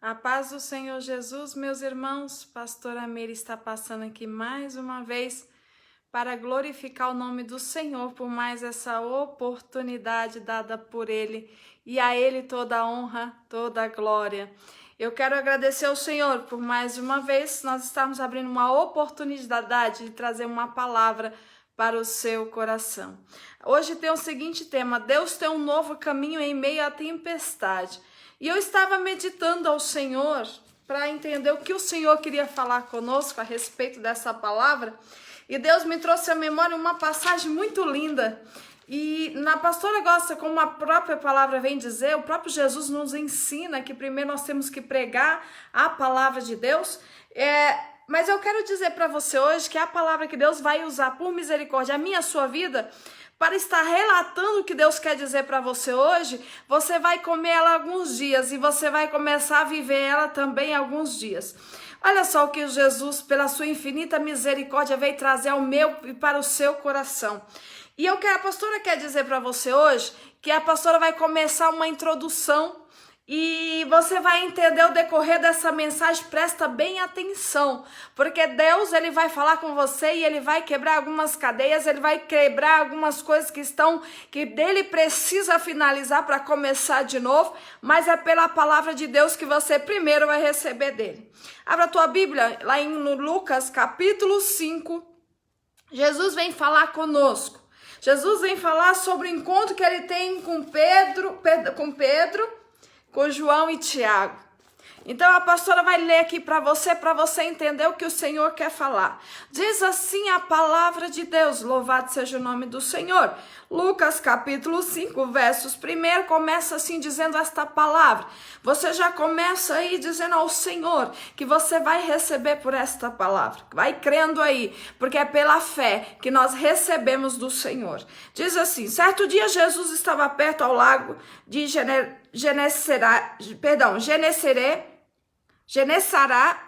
A paz do Senhor Jesus, meus irmãos, pastora Meire está passando aqui mais uma vez para glorificar o nome do Senhor por mais essa oportunidade dada por Ele e a Ele toda a honra, toda a glória. Eu quero agradecer ao Senhor por mais uma vez nós estamos abrindo uma oportunidade de trazer uma palavra para o seu coração. Hoje tem o seguinte tema: Deus tem um novo caminho em meio à tempestade. E eu estava meditando ao Senhor para entender o que o Senhor queria falar conosco a respeito dessa palavra. E Deus me trouxe à memória uma passagem muito linda. E na Pastora Gosta, como a própria palavra vem dizer, o próprio Jesus nos ensina que primeiro nós temos que pregar a palavra de Deus. Mas eu quero dizer para você hoje que a palavra que Deus vai usar por misericórdia a minha, a sua vida, para estar relatando o que Deus quer dizer para você hoje, você vai comer ela alguns dias e você vai começar a viver ela também alguns dias. Olha só o que Jesus, pela sua infinita misericórdia, veio trazer ao meu e para o seu coração. E a pastora quer dizer para você hoje que a pastora vai começar uma introdução e você vai entender o decorrer dessa mensagem. Presta bem atenção, porque Deus, ele vai falar com você e ele vai quebrar algumas cadeias, ele vai quebrar algumas coisas que dele precisa finalizar para começar de novo, mas é pela palavra de Deus que você primeiro vai receber dele. Abra a tua Bíblia lá no Lucas capítulo 5, Jesus vem falar conosco. Jesus vem falar sobre o encontro que ele tem com Pedro, com João e Tiago. Então a pastora vai ler aqui para você entender o que o Senhor quer falar. Diz assim a palavra de Deus, louvado seja o nome do Senhor. Lucas capítulo 5, versos 1, começa assim dizendo esta palavra. Você já começa aí dizendo ao Senhor que você vai receber por esta palavra. Vai crendo aí, porque é pela fé que nós recebemos do Senhor. Diz assim: certo dia Jesus estava perto ao lago de Genesará,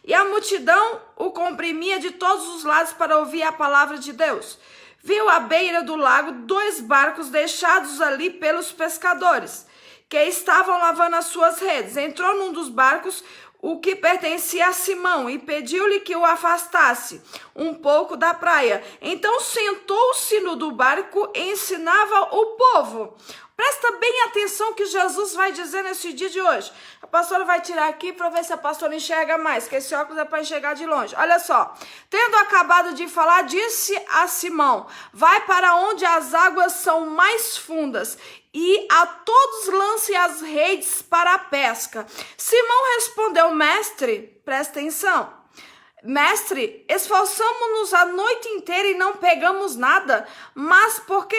e a multidão o comprimia de todos os lados para ouvir a palavra de Deus. Viu à beira do lago 2 barcos deixados ali pelos pescadores, que estavam lavando as suas redes. Entrou num dos barcos, o que pertencia a Simão, e pediu-lhe que o afastasse um pouco da praia. Então sentou-se no do barco e ensinava o povo. Presta bem atenção que Jesus vai dizer nesse dia de hoje. A pastora vai tirar aqui para ver se a pastora enxerga mais, que esse óculos é para enxergar de longe. Olha só. Tendo acabado de falar, disse a Simão: vai para onde as águas são mais fundas, e a todos lance as redes para a pesca. Simão respondeu: mestre, presta atenção. Mestre, esforçamo-nos a noite inteira e não pegamos nada, mas porque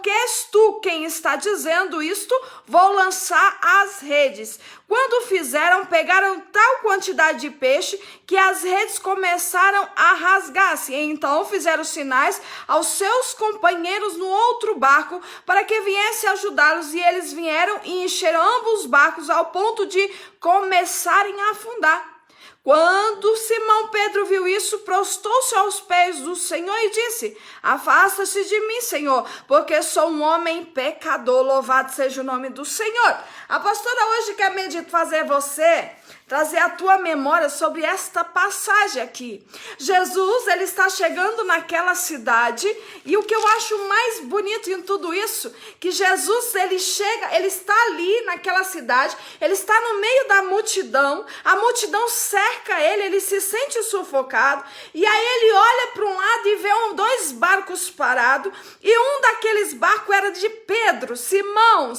és tu quem está dizendo isto, vou lançar as redes. Quando fizeram, pegaram tal quantidade de peixe que as redes começaram a rasgar-se. Então fizeram sinais aos seus companheiros no outro barco para que viesse ajudá-los, e eles vieram e encheram ambos os barcos ao ponto de começarem a afundar. Quando Simão Pedro viu isso, prostou-se aos pés do Senhor e disse: afasta-se de mim, Senhor, porque sou um homem pecador. Louvado seja o nome do Senhor. A pastora hoje quer fazer você trazer a tua memória sobre esta passagem aqui. Jesus, ele está chegando naquela cidade, e o que eu acho mais bonito em tudo isso, que Jesus, ele chega, ele está ali naquela cidade, ele está no meio da multidão, a multidão cerca ele, ele se sente sufocado, e aí ele olha para um lado e vê 2 barcos parados, e um daqueles barcos era de Pedro, Simão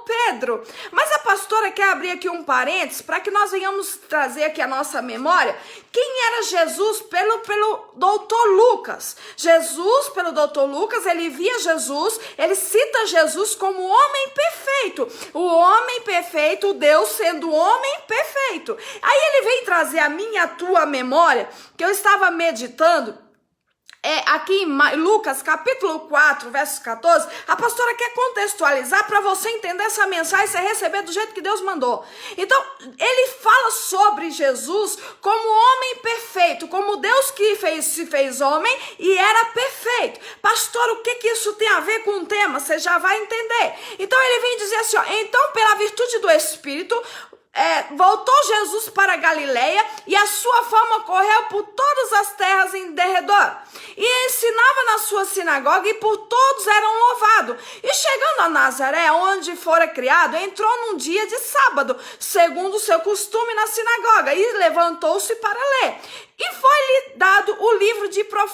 Pedro. Mas a pastora quer abrir aqui um parênteses para que nós venhamos trazer aqui a nossa memória quem era Jesus pelo doutor Lucas. Jesus, pelo doutor Lucas, ele via Jesus, ele cita Jesus como o homem perfeito. O homem perfeito, o Deus sendo o homem perfeito. Aí ele vem trazer a minha, a tua memória, que eu estava meditando, aqui em Lucas capítulo 4, versos 14, a pastora quer contextualizar para você entender essa mensagem e você receber do jeito que Deus mandou. Então, ele fala sobre Jesus como homem perfeito, como Deus que se fez homem e era perfeito. Pastor, o que isso tem a ver com o tema? Você já vai entender. Então, ele vem dizer assim, então, pela virtude do Espírito, voltou Jesus para Galileia e a sua fama correu por todas as terras em derredor. E ensinava na sua sinagoga e por todos eram louvados. E chegando a Nazaré, onde fora criado, entrou num dia de sábado, segundo o seu costume na sinagoga, e levantou-se para ler. E foi-lhe dado o livro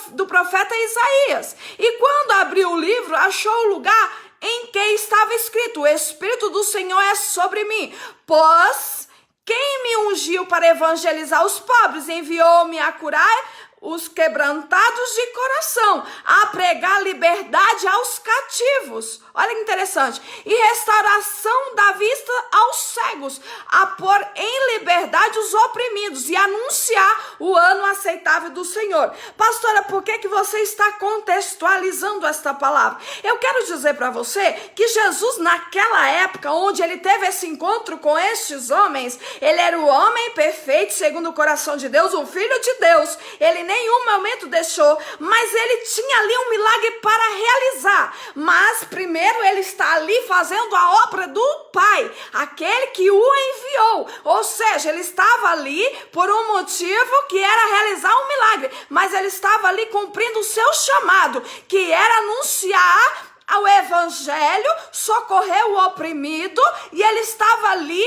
do profeta Isaías. E quando abriu o livro, achou o lugar em que estava escrito: o Espírito do Senhor é sobre mim, pois quem me ungiu para evangelizar os pobres, enviou-me a curar os quebrantados de coração, a pregar liberdade aos cativos. Olha que interessante. E restauração da vista aos cegos, a pôr em liberdade os oprimidos e anunciar o ano aceitável do Senhor. Pastora, por que você está contextualizando esta palavra? Eu quero dizer para você que Jesus, naquela época onde ele teve esse encontro com estes homens, ele era o homem perfeito segundo o coração de Deus, o Filho de Deus. Ele nenhum momento deixou, mas ele tinha ali um milagre para realizar. Mas primeiro ele está ali fazendo a obra do Pai, aquele que o enviou. Ou seja, ele estava ali por um motivo que era realizar um milagre, mas ele estava ali cumprindo o seu chamado, que era anunciar ao evangelho, socorrer o oprimido, e ele estava ali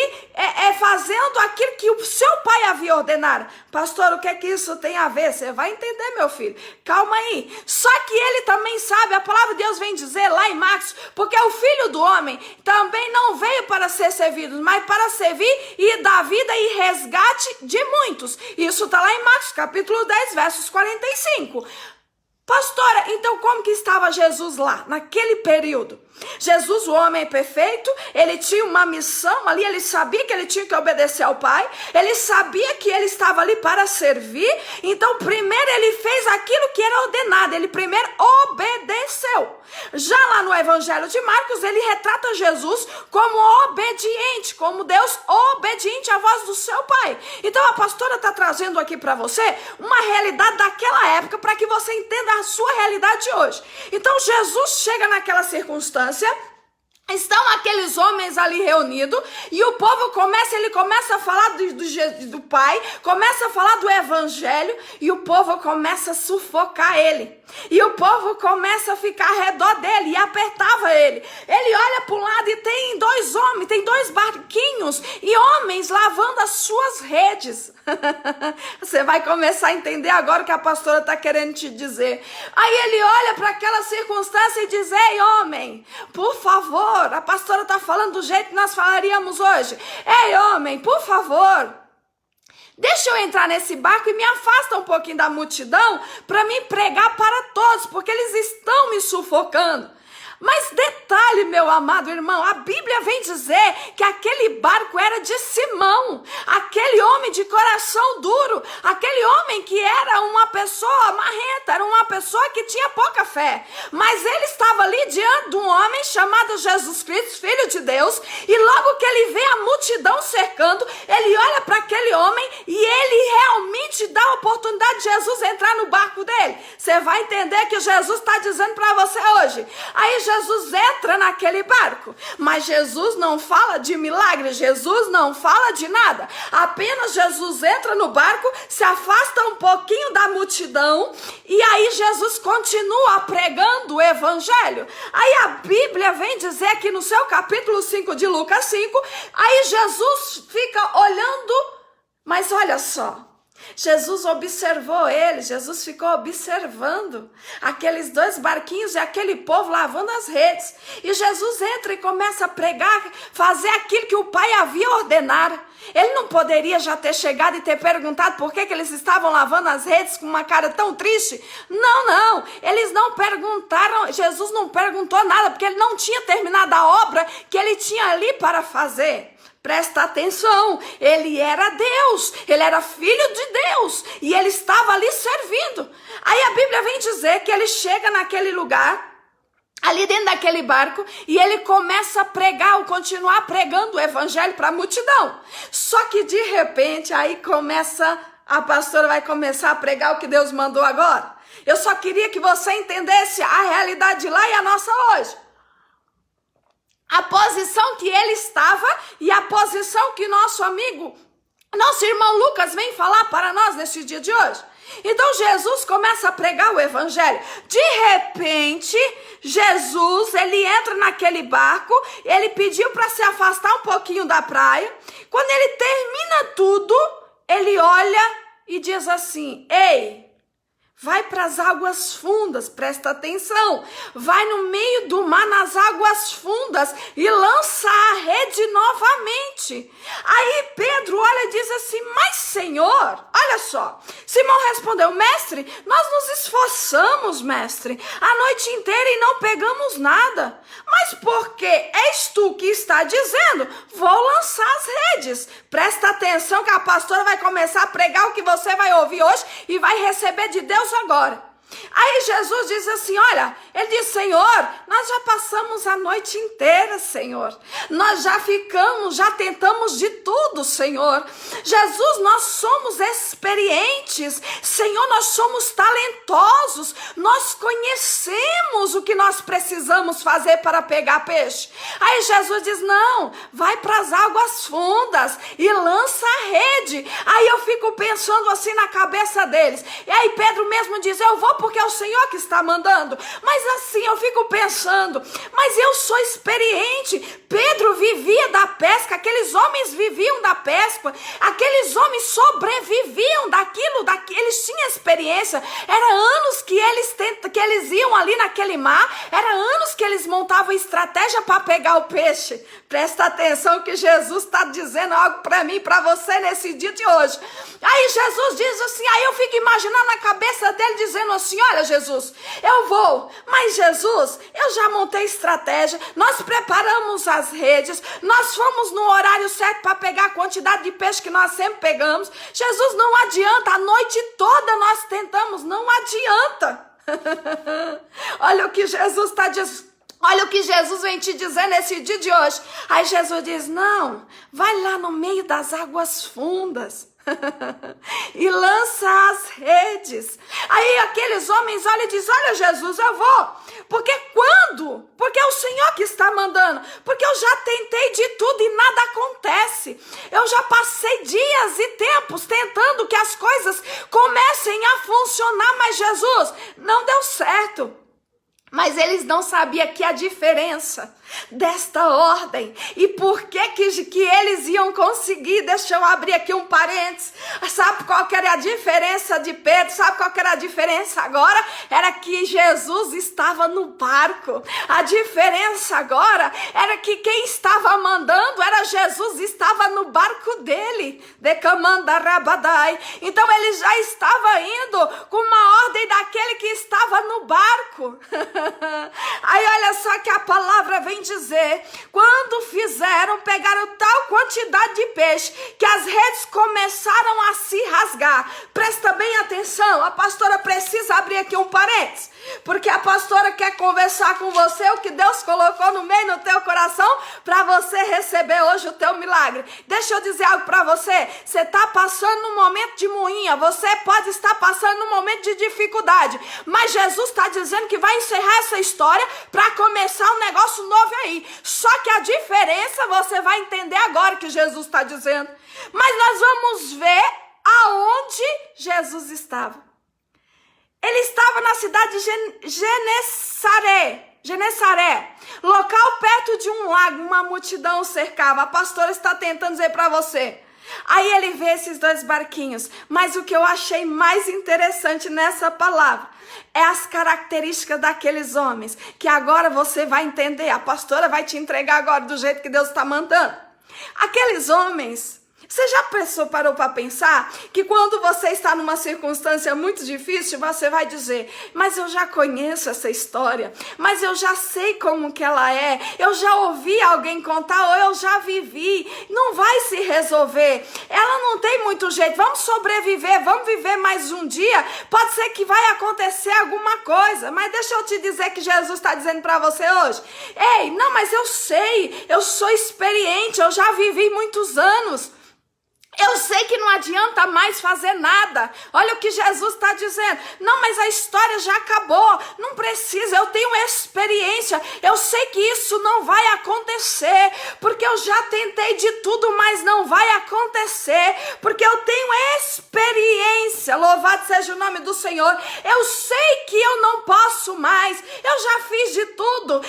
fazendo aquilo que o seu pai havia ordenado. Pastor, o que é que isso tem a ver? Você vai entender, meu filho, calma aí. Só que ele também sabe, a palavra de Deus vem dizer lá em Marcos, porque o Filho do Homem também não veio para ser servido, mas para servir e dar vida e resgate de muitos. Isso está lá em Marcos capítulo 10, versos 45. Pastora, então como que estava Jesus lá, naquele período? Jesus, o homem perfeito, ele tinha uma missão ali, ele sabia que ele tinha que obedecer ao Pai, ele sabia que ele estava ali para servir, então primeiro ele fez aquilo que era ordenado, ele primeiro obedeceu. Já lá no Evangelho de Marcos, ele retrata Jesus como obediente, como Deus obediente à voz do seu Pai. Então a pastora está trazendo aqui para você uma realidade daquela época para que você entenda a sua realidade de hoje. Então Jesus chega naquela circunstância, estão aqueles homens ali reunidos e o povo começa a falar do Pai, começa a falar do Evangelho e o povo começa a sufocar ele. E o povo começa a ficar ao redor dele e apertava ele. Ele olha para um lado e tem dois homens, tem dois barquinhos e homens lavando as suas redes. Você vai começar a entender agora o que a pastora está querendo te dizer. Aí ele olha para aquela circunstância e diz: ei, homem, por favor, a pastora está falando do jeito que nós falaríamos hoje. Ei, homem, por favor, deixa eu entrar nesse barco e me afasta um pouquinho da multidão para me pregar para todos, porque eles estão me sufocando. Mas detalhe, meu amado irmão, a Bíblia vem dizer que aquele barco era de Simão, aquele homem de coração duro, aquele homem que era uma pessoa marrenta, era uma pessoa que tinha pouca fé. Mas ele estava ali diante de um homem chamado Jesus Cristo, Filho de Deus, e logo que ele vê a multidão cercando, ele olha para aquele homem e ele realmente dá a oportunidade de Jesus entrar no barco dele. Você vai entender que Jesus está dizendo para você hoje. Aí Jesus entra naquele barco, mas Jesus não fala de milagre, Jesus não fala de nada, apenas Jesus entra no barco, se afasta um pouquinho da multidão e aí Jesus continua pregando o Evangelho. Aí a Bíblia vem dizer aqui no seu capítulo 5 de Lucas 5, aí Jesus fica olhando, mas olha só, Jesus observou eles, Jesus ficou observando aqueles dois barquinhos e aquele povo lavando as redes. E Jesus entra e começa a pregar, fazer aquilo que o Pai havia ordenado. Ele não poderia já ter chegado e ter perguntado por que eles estavam lavando as redes com uma cara tão triste? Não, eles não perguntaram, Jesus não perguntou nada, porque ele não tinha terminado a obra que ele tinha ali para fazer. Presta atenção, ele era Deus, ele era filho de Deus e ele estava ali servindo. Aí a Bíblia vem dizer que ele chega naquele lugar, ali dentro daquele barco, e ele começa a pregar, ou continuar pregando o Evangelho para a multidão. Só que de repente aí a pastora vai começar a pregar o que Deus mandou agora. Eu só queria que você entendesse a realidade de lá e a nossa hoje. a posição que ele estava e a posição que nosso irmão Lucas vem falar para nós neste dia de hoje. Então Jesus começa a pregar o evangelho. De repente, Jesus, ele entra naquele barco, ele pediu para se afastar um pouquinho da praia. Quando ele termina tudo, ele olha e diz assim: ei, vai para as águas fundas, presta atenção. Vai no meio do mar, nas águas fundas, e lança a rede novamente. Aí Pedro olha e diz assim: mas Senhor, olha só. Simão respondeu: mestre, nós nos esforçamos, mestre, a noite inteira e não pegamos nada. Mas porque és tu que está dizendo, vou lançar as redes. Presta atenção que a pastora vai começar a pregar o que você vai ouvir hoje e vai receber de Deus agora. Aí Jesus diz assim, olha, ele diz: Senhor, nós já passamos a noite inteira, Senhor. Nós já tentamos de tudo, Senhor. Jesus, nós somos experientes. Senhor, nós somos talentosos. Nós conhecemos o que nós precisamos fazer para pegar peixe. Aí Jesus diz: não, vai para as águas fundas e lança a rede. Aí eu fico pensando assim na cabeça deles. E aí Pedro mesmo diz: eu vou porque é o Senhor que está mandando. Mas assim eu fico pensando, mas eu sou experiente. Pedro vivia da pesca, aqueles homens viviam da pesca, aqueles homens sobreviviam daquilo, eles tinham experiência. Era anos que eles iam ali naquele mar, era anos que eles montavam estratégia para pegar o peixe. Presta atenção que Jesus está dizendo algo para mim, para você nesse dia de hoje. Aí Jesus diz assim, aí eu fico imaginando na cabeça dele dizendo assim: olha Jesus, eu vou, mas Jesus, eu já montei estratégia, nós preparamos as redes, nós fomos no horário certo para pegar a quantidade de peixe que nós sempre pegamos. Jesus, não adianta, a noite toda nós tentamos, não adianta. Olha o que Jesus está dizendo. Olha o que Jesus vem te dizer nesse dia de hoje. Aí Jesus diz: não, vai lá no meio das águas fundas e lança as redes. Aí aqueles homens olham e dizem: olha Jesus, eu vou. Porque quando? Porque é o Senhor que está mandando. Porque eu já tentei de tudo e nada acontece. Eu já passei dias e tempos tentando que as coisas comecem a funcionar, mas Jesus, não deu certo. Mas eles não sabiam que a diferença desta ordem e por que eles iam conseguir. Deixa eu abrir aqui um parênteses. Sabe qual que era a diferença de Pedro? Sabe qual que era a diferença agora? Era que Jesus estava no barco. A diferença agora era que quem estava mandando era Jesus, estava no barco dele. Então ele já estava indo com uma ordem daquele que estava no barco. Aí olha só que a palavra vem dizer: quando pegaram tal quantidade de peixe que as redes começaram a se rasgar. Presta bem atenção, a pastora precisa abrir aqui um parênteses, porque a pastora quer conversar com você o que Deus colocou no meio do teu coração para você receber hoje o teu milagre. Deixa eu dizer algo para você. Você está passando num momento de moinha, você pode estar passando num momento de dificuldade, mas Jesus está dizendo que vai encerrar essa história para começar um negócio novo aí. Só que a diferença você vai entender agora que Jesus está dizendo. Mas nós vamos ver aonde Jesus estava. Ele estava na cidade de Genesaré, local perto de um lago, uma multidão o cercava. A pastora está tentando dizer para você. Aí ele vê esses dois barquinhos, mas o que eu achei mais interessante nessa palavra é as características daqueles homens, que agora você vai entender, a pastora vai te entregar agora do jeito que Deus está mandando. Aqueles homens, você já parou para pensar que quando você está numa circunstância muito difícil, você vai dizer: mas eu já conheço essa história, mas eu já sei como que ela é, eu já ouvi alguém contar, ou eu já vivi, não vai se resolver, ela não tem muito jeito, vamos sobreviver, vamos viver mais um dia, pode ser que vai acontecer alguma coisa. Mas deixa eu te dizer que Jesus está dizendo para você hoje: ei, não, mas eu sei, eu sou experiente, eu já vivi muitos anos. Eu sei que não adianta mais fazer nada. Olha o que Jesus está dizendo. Não, mas a história já acabou. Não precisa, eu tenho experiência. Eu sei que isso não vai acontecer. Porque eu já tentei de tudo, mas não vai acontecer. Porque eu tenho experiência. Louvado seja o nome do Senhor. Eu sei que eu não posso mais. Eu já fiz de tudo.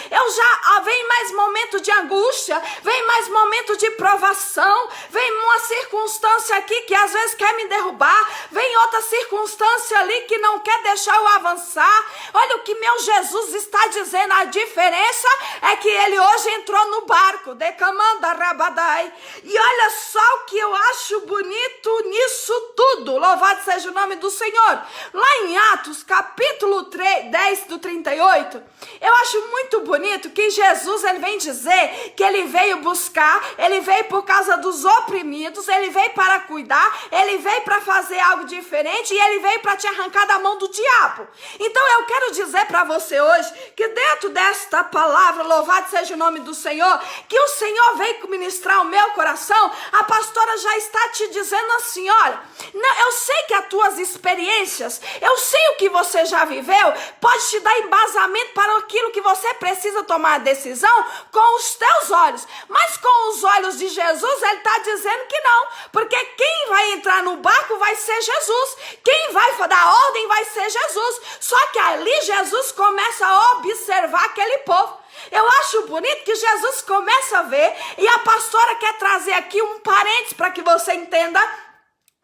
Vem mais momento de angústia. Vem mais momento de provação. Vem uma circunstância aqui que às vezes quer me derrubar, vem outra circunstância ali que não quer deixar eu avançar. Olha o que meu Jesus está dizendo, a diferença é que ele hoje entrou no barco, decamanda rabadai, e olha só o que eu acho bonito nisso tudo, louvado seja o nome do Senhor. Lá em Atos, capítulo 10 do 38, eu acho muito bonito que Jesus, ele vem dizer que ele veio buscar, ele veio por causa dos oprimidos, ele veio para cuidar, ele veio para fazer algo diferente e ele veio para te arrancar da mão do diabo. Então eu quero dizer para você hoje que dentro desta palavra, louvado seja o nome do Senhor, que o Senhor veio ministrar o meu coração. A pastora já está te dizendo assim, olha, não, eu sei que as tuas experiências, eu sei o que você já viveu, pode te dar embasamento para aquilo que você precisa tomar a decisão com os teus olhos, mas com os olhos de Jesus, ele está dizendo que não, porque quem vai entrar no barco vai ser Jesus, quem vai dar ordem vai ser Jesus, só que ali Jesus começa a observar aquele povo. Eu acho bonito que Jesus começa a ver, e a pastora quer trazer aqui um parênteses para que você entenda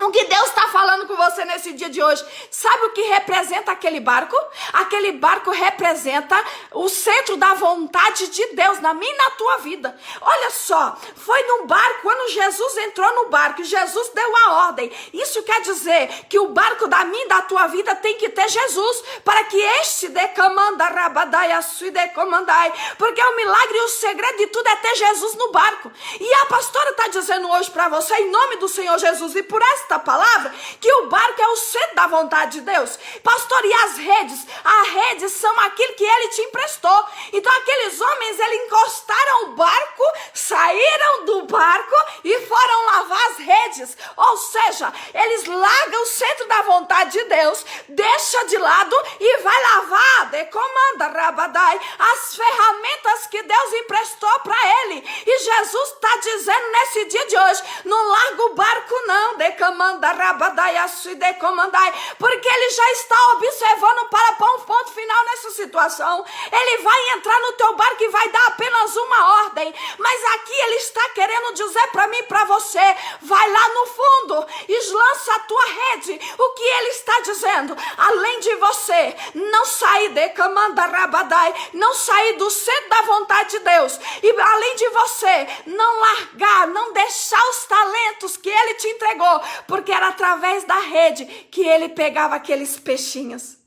o que Deus está falando com você nesse dia de hoje. Sabe o que representa aquele barco? Aquele barco representa o centro da vontade de Deus na minha e na tua vida. Olha só, foi no barco, quando Jesus entrou no barco, Jesus deu a ordem. Isso quer dizer que o barco da minha e da tua vida tem que ter Jesus, para que este decamanda rabadai, assui decamandai, porque o milagre e o segredo de tudo é ter Jesus no barco. E a pastora está dizendo hoje para você, em nome do Senhor Jesus, e por esta palavra, que o barco é o centro da vontade de Deus. Pastor, e as redes são aquilo que ele te emprestou. Então aqueles homens, eles encostaram o barco, saíram do barco e foram lavar as redes. Ou seja, eles largam o centro da vontade de Deus, deixa de lado e vai lavar, decomanda rabadai, as ferramentas que Deus emprestou para ele. E Jesus está dizendo nesse dia de hoje, não larga o barco não, decamanda rabadai, assui decomandai, porque ele já está observando para pôr um ponto final nessa situação. Ele vai entrar no teu barco e vai dar apenas uma ordem, mas aqui ele está querendo dizer para mim e para você, vai lá no fundo e lança a tua rede. O que ele está dizendo? Além de você não sair decamanda rabadai, não sair do centro da vontade de Deus, e além de você não largar, não deixar os talentos que ele te entregou, porque era através da rede que ele pegava aqueles peixinhos.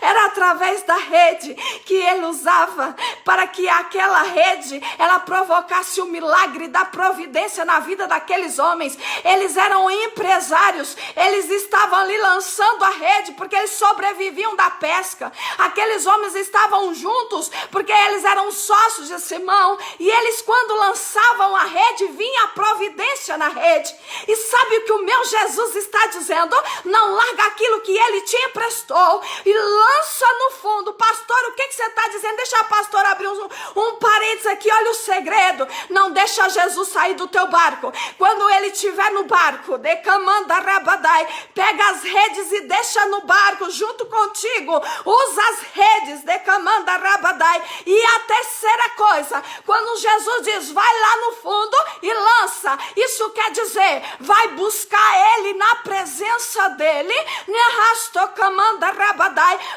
Era através da rede que ele usava para que aquela rede ela provocasse o milagre da providência na vida daqueles homens. Eles eram empresários, eles estavam ali lançando a rede porque eles sobreviviam da pesca. Aqueles homens estavam juntos porque eles eram sócios de Simão, e eles, quando lançavam a rede, vinha a providência na rede. E sabe o que o meu Jesus está dizendo? Não larga aquilo que ele te emprestou e lança no fundo. Pastor, o que você está dizendo? Deixa a pastora abrir um parênteses aqui. Olha o segredo, não deixa Jesus sair do teu barco. Quando ele estiver no barco, decamanda rabadai, pega as redes e deixa no barco junto contigo. Usa as redes, decamanda rabadai. E a terceira coisa, quando Jesus diz vai lá no fundo e lança, isso quer dizer, vai buscar ele na presença dele,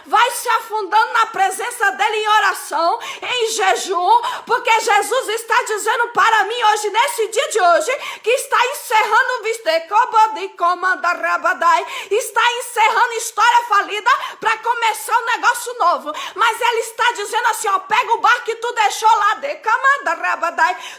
vai se afundando na presença dele em oração, em jejum, porque Jesus está dizendo para mim hoje, nesse dia de hoje, que está encerrando está encerrando história falida para começar um negócio novo. Mas ele está dizendo assim, ó, pega o barco que tu deixou lá,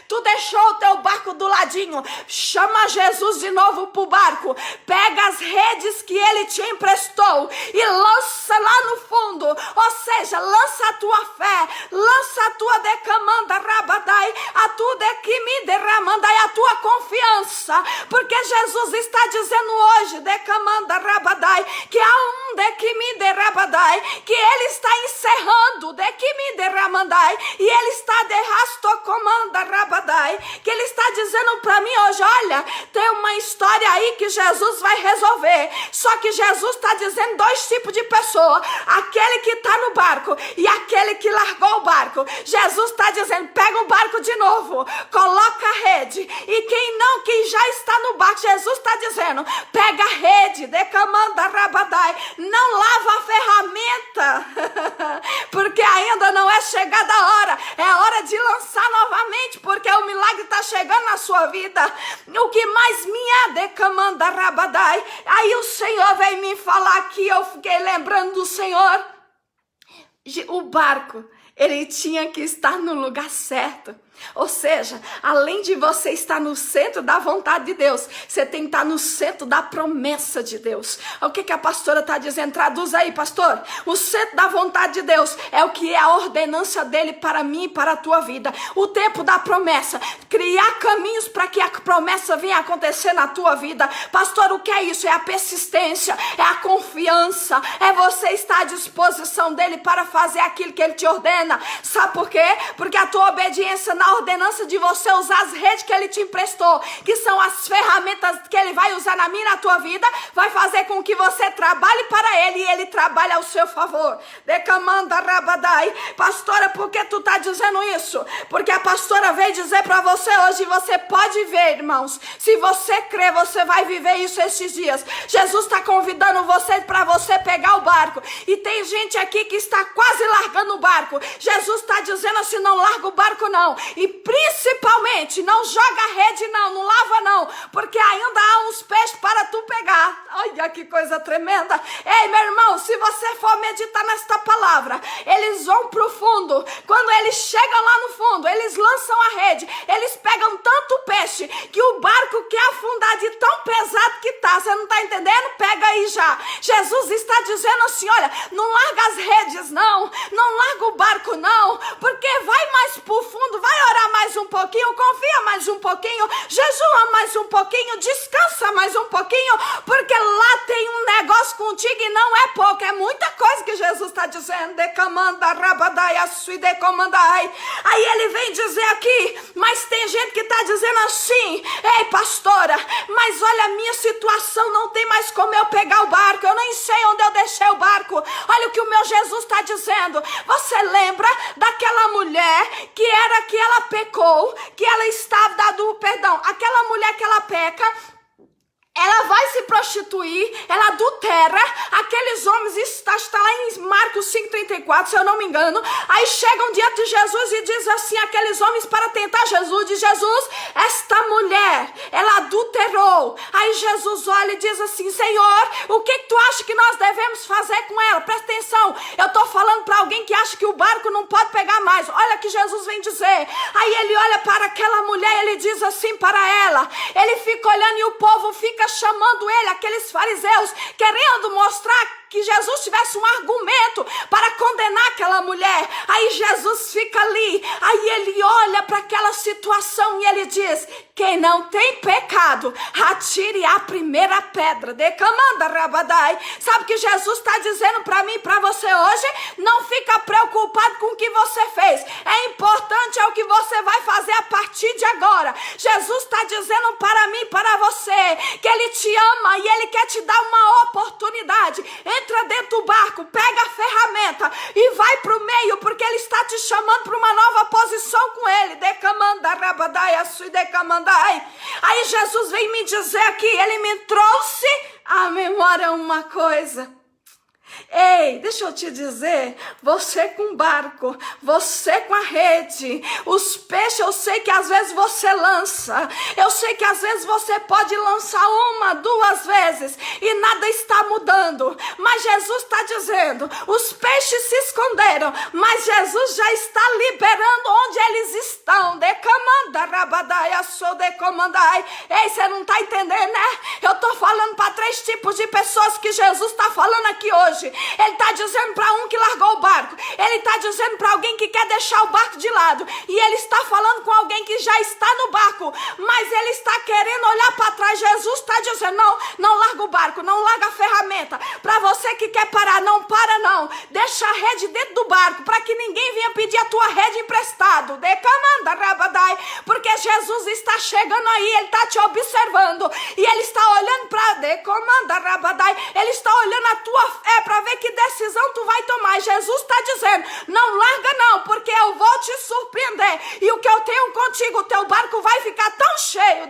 tu deixou o teu barco do ladinho, chama Jesus de novo pro barco, pega as redes que ele te emprestou e lança lá no fundo, ou seja, lança a tua fé, lança a tua decamanda rabadai, a tua dequimi derramandai, a tua confiança força, porque Jesus está dizendo hoje, decamanda rabadai, que há um dekimide rabadai, que ele está encerrando, dekimide ramandai, e ele está derrastocomanda rabadai, que ele está dizendo para mim hoje, olha, tem uma história aí que Jesus vai resolver, só que Jesus está dizendo dois tipos de pessoa, aquele que está no barco e aquele que largou o barco. Jesus está dizendo, pega o barco de novo, coloca a rede, e quem já está no barco, Jesus está dizendo, pega a rede, decamanda rabadai, não lava a ferramenta, porque ainda não é chegada a hora, é hora de lançar novamente, porque o milagre está chegando na sua vida. O que mais me é decamanda rabadai, aí o Senhor veio me falar aqui, eu fiquei lembrando do Senhor, o barco, ele tinha que estar no lugar certo. Ou seja, além de você estar no centro da vontade de Deus, você tem que estar no centro da promessa de Deus. O que a pastora está dizendo? Traduz aí, pastor. O centro da vontade de Deus é o que é a ordenança dele para mim e para a tua vida. O tempo da promessa, criar caminhos para que a promessa venha acontecer na tua vida. Pastor, o que é isso? É a persistência, é a confiança, é você estar à disposição dele para fazer aquilo que ele te ordena. Sabe por quê? Porque a tua obediência na ordenança de você usar as redes que ele te emprestou, que são as ferramentas que ele vai usar na minha e na tua vida, vai fazer com que você trabalhe para ele e ele trabalhe ao seu favor. Decamanda rabadai. Pastora, por que tu tá dizendo isso? Porque a pastora veio dizer para você hoje, você pode ver, irmãos, se você crer, você vai viver isso esses dias. Jesus está convidando você para você pegar o barco, e tem gente aqui que está quase largando o barco. Jesus está dizendo assim, não larga o barco não, e principalmente não joga a rede não lava não, porque ainda há uns peixes para tu pegar. Olha que coisa tremenda. Ei, meu irmão, se você for meditar nesta palavra, eles vão pro fundo, quando eles chegam lá no fundo, eles lançam a rede, eles pegam tanto peixe, que o barco quer afundar de tão pesado que tá, você não tá entendendo? Pega aí já. Jesus está dizendo assim, olha, não larga as redes não larga o barco não, porque vai mais pro fundo, vai orar mais um pouquinho, confia mais um pouquinho, jejua mais um pouquinho, descansa mais um pouquinho, porque lá tem um negócio contigo e não é pouco, é muita coisa que Jesus está dizendo. Decamanda rabadai, assui decomandai. Aí ele vem dizer aqui, mas tem gente que está dizendo assim, ei pastora, mas olha a minha situação, não tem mais como eu pegar o barco, eu nem sei onde eu deixei o barco. Olha o que o meu Jesus está dizendo. Você lembra daquela mulher que ela pecou, que ela estava dando perdão, aquela mulher que ela peca, ela vai se prostituir, ela adultera, aqueles homens, isso está lá em Marcos 5,34, se eu não me engano, aí chegam diante de Jesus e diz assim, aqueles homens para tentar Jesus, diz Jesus, esta mulher, ela adulterou. Aí Jesus olha e diz assim, Senhor, o que tu acha que nós devemos fazer com ela? Presta atenção, eu estou falando para alguém que acha que o barco não pode pegar mais, olha que Jesus vem dizer. Aí ele olha para aquela mulher e ele diz assim para ela, ele fica olhando e o povo fica chamando ele, aqueles fariseus, querendo mostrar que Jesus tivesse um argumento para condenar aquela mulher. Aí Jesus fica ali, aí ele olha para aquela situação e ele diz, quem não tem pecado, atire a primeira pedra. Decamanda rabadai. Sabe o que Jesus está dizendo para mim e para você hoje? Não fica preocupado com o que você fez, é importante é o que você vai fazer a partir de agora. Jesus está dizendo para mim e para você, que ele te ama e ele quer te dar uma oportunidade. Entra dentro do barco, pega a ferramenta e vai pro meio, porque ele está te chamando para uma nova posição com ele. Decamanda rabadai, assui decamandai. Aí Jesus vem me dizer aqui, ele me trouxe à memória uma coisa. Ei, deixa eu te dizer, você com barco, você com a rede, os peixes eu sei que às vezes você lança, eu sei que às vezes você pode lançar uma, duas vezes e nada está mudando, mas Jesus está dizendo, os peixes se esconderam, mas Jesus já está liberando onde eles estão. Decamanda rabadai, assou decomandai. Ei, você não está entendendo, né? Eu estou falando para 3 tipos de pessoas que Jesus está falando aqui hoje. Ele está dizendo para um que largou o barco. Ele está dizendo para alguém que quer deixar o barco de lado. E ele está falando com alguém que já está no barco, mas ele está querendo olhar para trás. Jesus está dizendo, não larga o barco, não larga a ferramenta. Para você que quer parar, não para não. Deixa a rede dentro do barco, para que ninguém venha pedir a tua rede emprestado. Porque Jesus está chegando aí, ele está te observando. E ele está olhando para ele está olhando a tua fé para ver que decisão tu vai tomar. Jesus está dizendo, não larga não, porque eu vou te surpreender. E o que eu tenho contigo, o teu barco vai ficar tão cheio,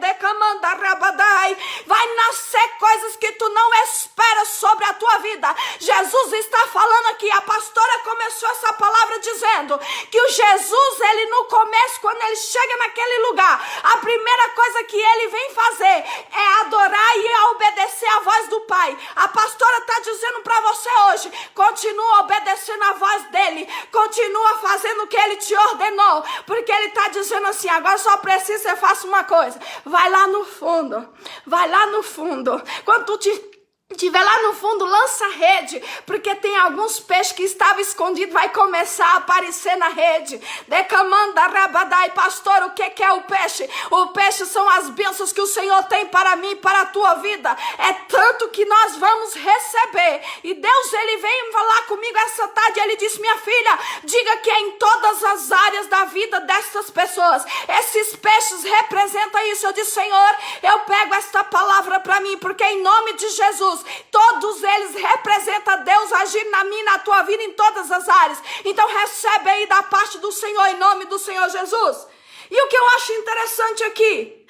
vai nascer coisas que tu não esperas sobre a tua vida. Jesus está falando aqui, a pastora começou essa palavra dizendo que o Jesus, ele no começo, quando ele chega naquele lugar, a primeira coisa que ele vem fazer é adorar e obedecer a voz do Pai. A pastora está dizendo para você hoje, continua obedecendo a voz dele, continua fazendo o que ele te ordenou, porque ele está dizendo assim, agora só precisa que você faça uma coisa, vai lá no fundo, quando tu estiver lá no fundo, lança a rede, porque tem alguns peixes que estavam escondidos, vai começar a aparecer na rede. Pastor, o que é o peixe? O peixe são as bênçãos que o Senhor tem para mim e para a tua vida. É tanto que nós vamos receber. E Deus, ele veio falar comigo essa tarde, ele disse, minha filha, diga que é em todas as áreas da vida dessas pessoas. Esses peixes representam isso. Eu disse, Senhor, eu pego esta palavra para mim, porque em nome de Jesus, todos eles representam Deus agindo na minha e na tua vida em todas as áreas. Então recebe aí da parte do Senhor, em nome do Senhor Jesus. E o que eu acho interessante aqui,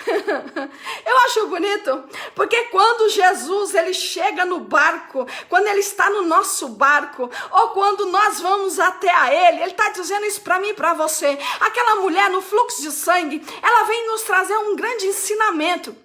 eu acho bonito, porque quando Jesus ele chega no barco, quando ele está no nosso barco, ou quando nós vamos até a ele está dizendo isso para mim e para você. Aquela mulher no fluxo de sangue, ela vem nos trazer um grande ensinamento.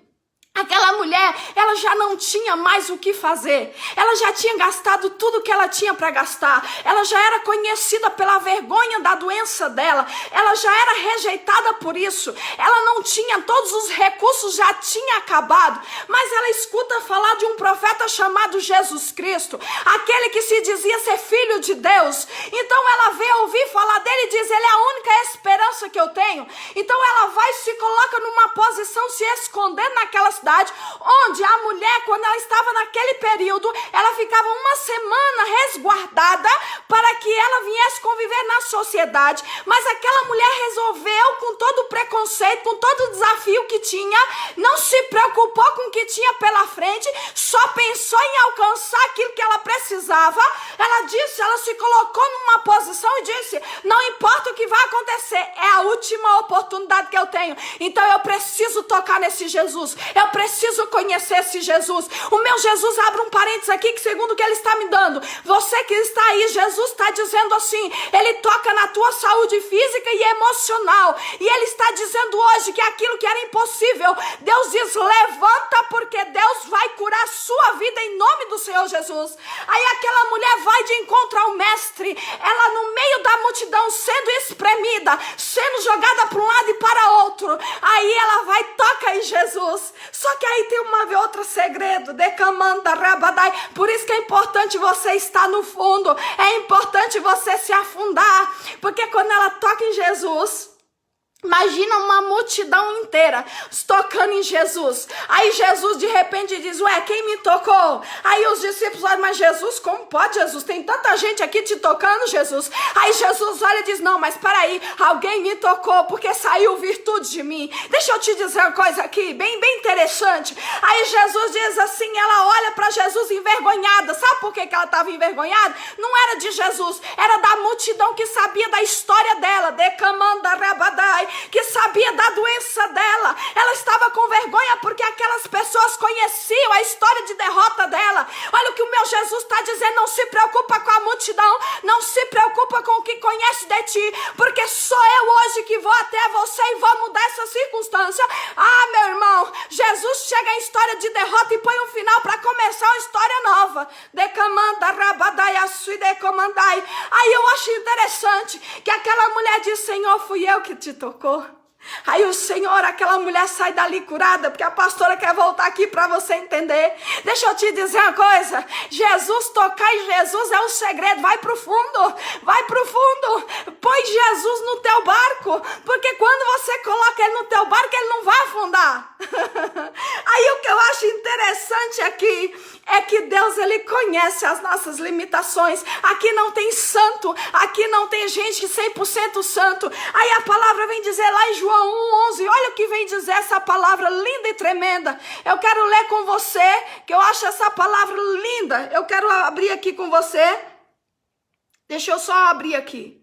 Aquela mulher, ela já não tinha mais o que fazer. Ela já tinha gastado tudo que ela tinha para gastar. Ela já era conhecida pela vergonha da doença dela. Ela já era rejeitada por isso. Ela não tinha, todos os recursos já tinham acabado. Mas ela escuta falar de um profeta chamado Jesus Cristo, aquele que se dizia ser filho de Deus. Então ela vê ouvir falar dele e diz, ele é a única esperança que eu tenho. Então ela vai e se coloca numa posição, se escondendo naquela cidade, onde a mulher, quando ela estava naquele período, ela ficava uma semana resguardada para que ela viesse conviver na sociedade. Mas aquela mulher resolveu, com todo o preconceito, com todo o desafio que tinha, não se preocupou com o que tinha pela frente, só pensou em alcançar aquilo que ela precisava. Ela disse, ela se colocou numa posição e disse, não importa o que vai acontecer, é a última oportunidade que eu tenho, então eu preciso tocar nesse Jesus, eu preciso conhecer esse Jesus. O meu Jesus, abre um parênteses aqui, que segundo o que ele está me dando, você que está aí, Jesus está dizendo assim, ele toca na tua saúde física e emocional, e ele está dizendo hoje que aquilo que era impossível, Deus diz, levanta, porque Deus vai curar a sua vida em nome do Senhor Jesus. Aí aquela mulher vai de encontro ao mestre, ela no meio da multidão, sendo espremida, sendo jogada para um lado e para outro, aí ela vai, toca em Jesus. Só que aí tem outro segredo, por isso que é importante você estar no fundo, é importante você se afundar, porque quando ela toca em Jesus, imagina uma multidão inteira tocando em Jesus. Aí Jesus de repente diz, ué, quem me tocou? Aí os discípulos olham, mas Jesus, como pode, Jesus? Tem tanta gente aqui te tocando, Jesus. Aí Jesus olha e diz, não, mas peraí, alguém me tocou, porque saiu virtude de mim. Deixa eu te dizer uma coisa aqui, bem interessante. Aí Jesus diz assim, ela olha para Jesus envergonhada. Sabe por que ela estava envergonhada? Não era de Jesus, era da multidão que sabia da história dela, que sabia da doença dela. Ela estava com vergonha porque aquelas pessoas conheciam a história de derrota dela. Olha o que o meu Jesus está dizendo, não se preocupa com a multidão, não se preocupa com o que conhece de ti, porque sou eu hoje que vou até você e vou mudar essa circunstância. Ah, meu irmão, Jesus chega em história de derrota e põe um final para começar uma história nova. Aí eu acho interessante que aquela mulher diz, Senhor, fui eu que te tocou. Aí o Senhor, aquela mulher sai dali curada, porque a pastora quer voltar aqui para você entender. Deixa eu te dizer uma coisa, Jesus, tocar em Jesus é o segredo, vai pro fundo, põe Jesus no teu barco, porque quando você coloca ele no teu barco, ele não vai afundar. Aí o que eu acho interessante aqui é que Deus, ele conhece as nossas limitações. Aqui não tem santo, aqui não tem gente 100% santo. Aí a palavra vem dizer lá em João 1:11, olha o que vem dizer essa palavra linda e tremenda. Eu quero ler com você, que eu acho essa palavra linda. Eu quero abrir aqui com você. Deixa eu só abrir aqui.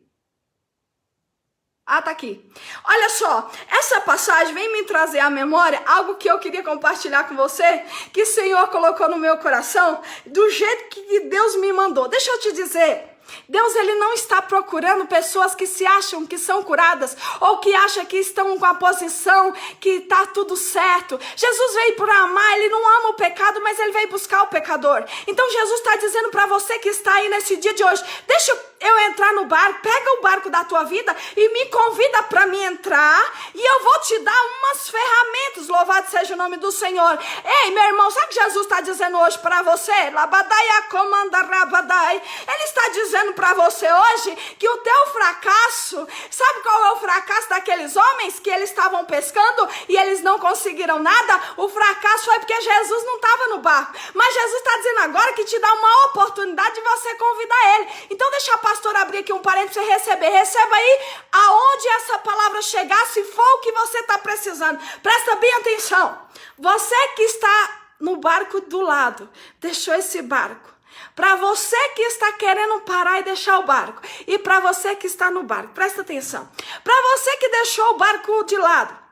Ah, tá aqui. Olha só, essa passagem vem me trazer à memória algo que eu queria compartilhar com você, que o Senhor colocou no meu coração, do jeito que Deus me mandou. Deixa eu te dizer, Deus, ele não está procurando pessoas que se acham que são curadas ou que acham que estão com a posição que está tudo certo. Jesus veio por amar, ele não ama o pecado, mas ele veio buscar o pecador. Então Jesus está dizendo para você que está aí nesse dia de hoje, deixa eu entrar no barco, pega o barco da tua vida e me convida para me entrar e eu vou te dar umas ferramentas, louvado seja o nome do Senhor. Ei, meu irmão, sabe o que Jesus está dizendo hoje para você? Labadai, comanda, rabadai. Ele está dizendo para você hoje que o teu fracasso, sabe qual é o fracasso daqueles homens que eles estavam pescando e eles não conseguiram nada? O fracasso foi porque Jesus não estava no barco, mas Jesus está dizendo agora que te dá uma oportunidade de você convidar ele. Então deixa a pastora abrir aqui um parênteses para você receber, receba aí aonde essa palavra chegar, se for o que você está precisando. Presta bem atenção, você que está no barco do lado, deixou esse barco. Para você que está querendo parar e deixar o barco, e para você que está no barco, presta atenção. Para você que deixou o barco de lado,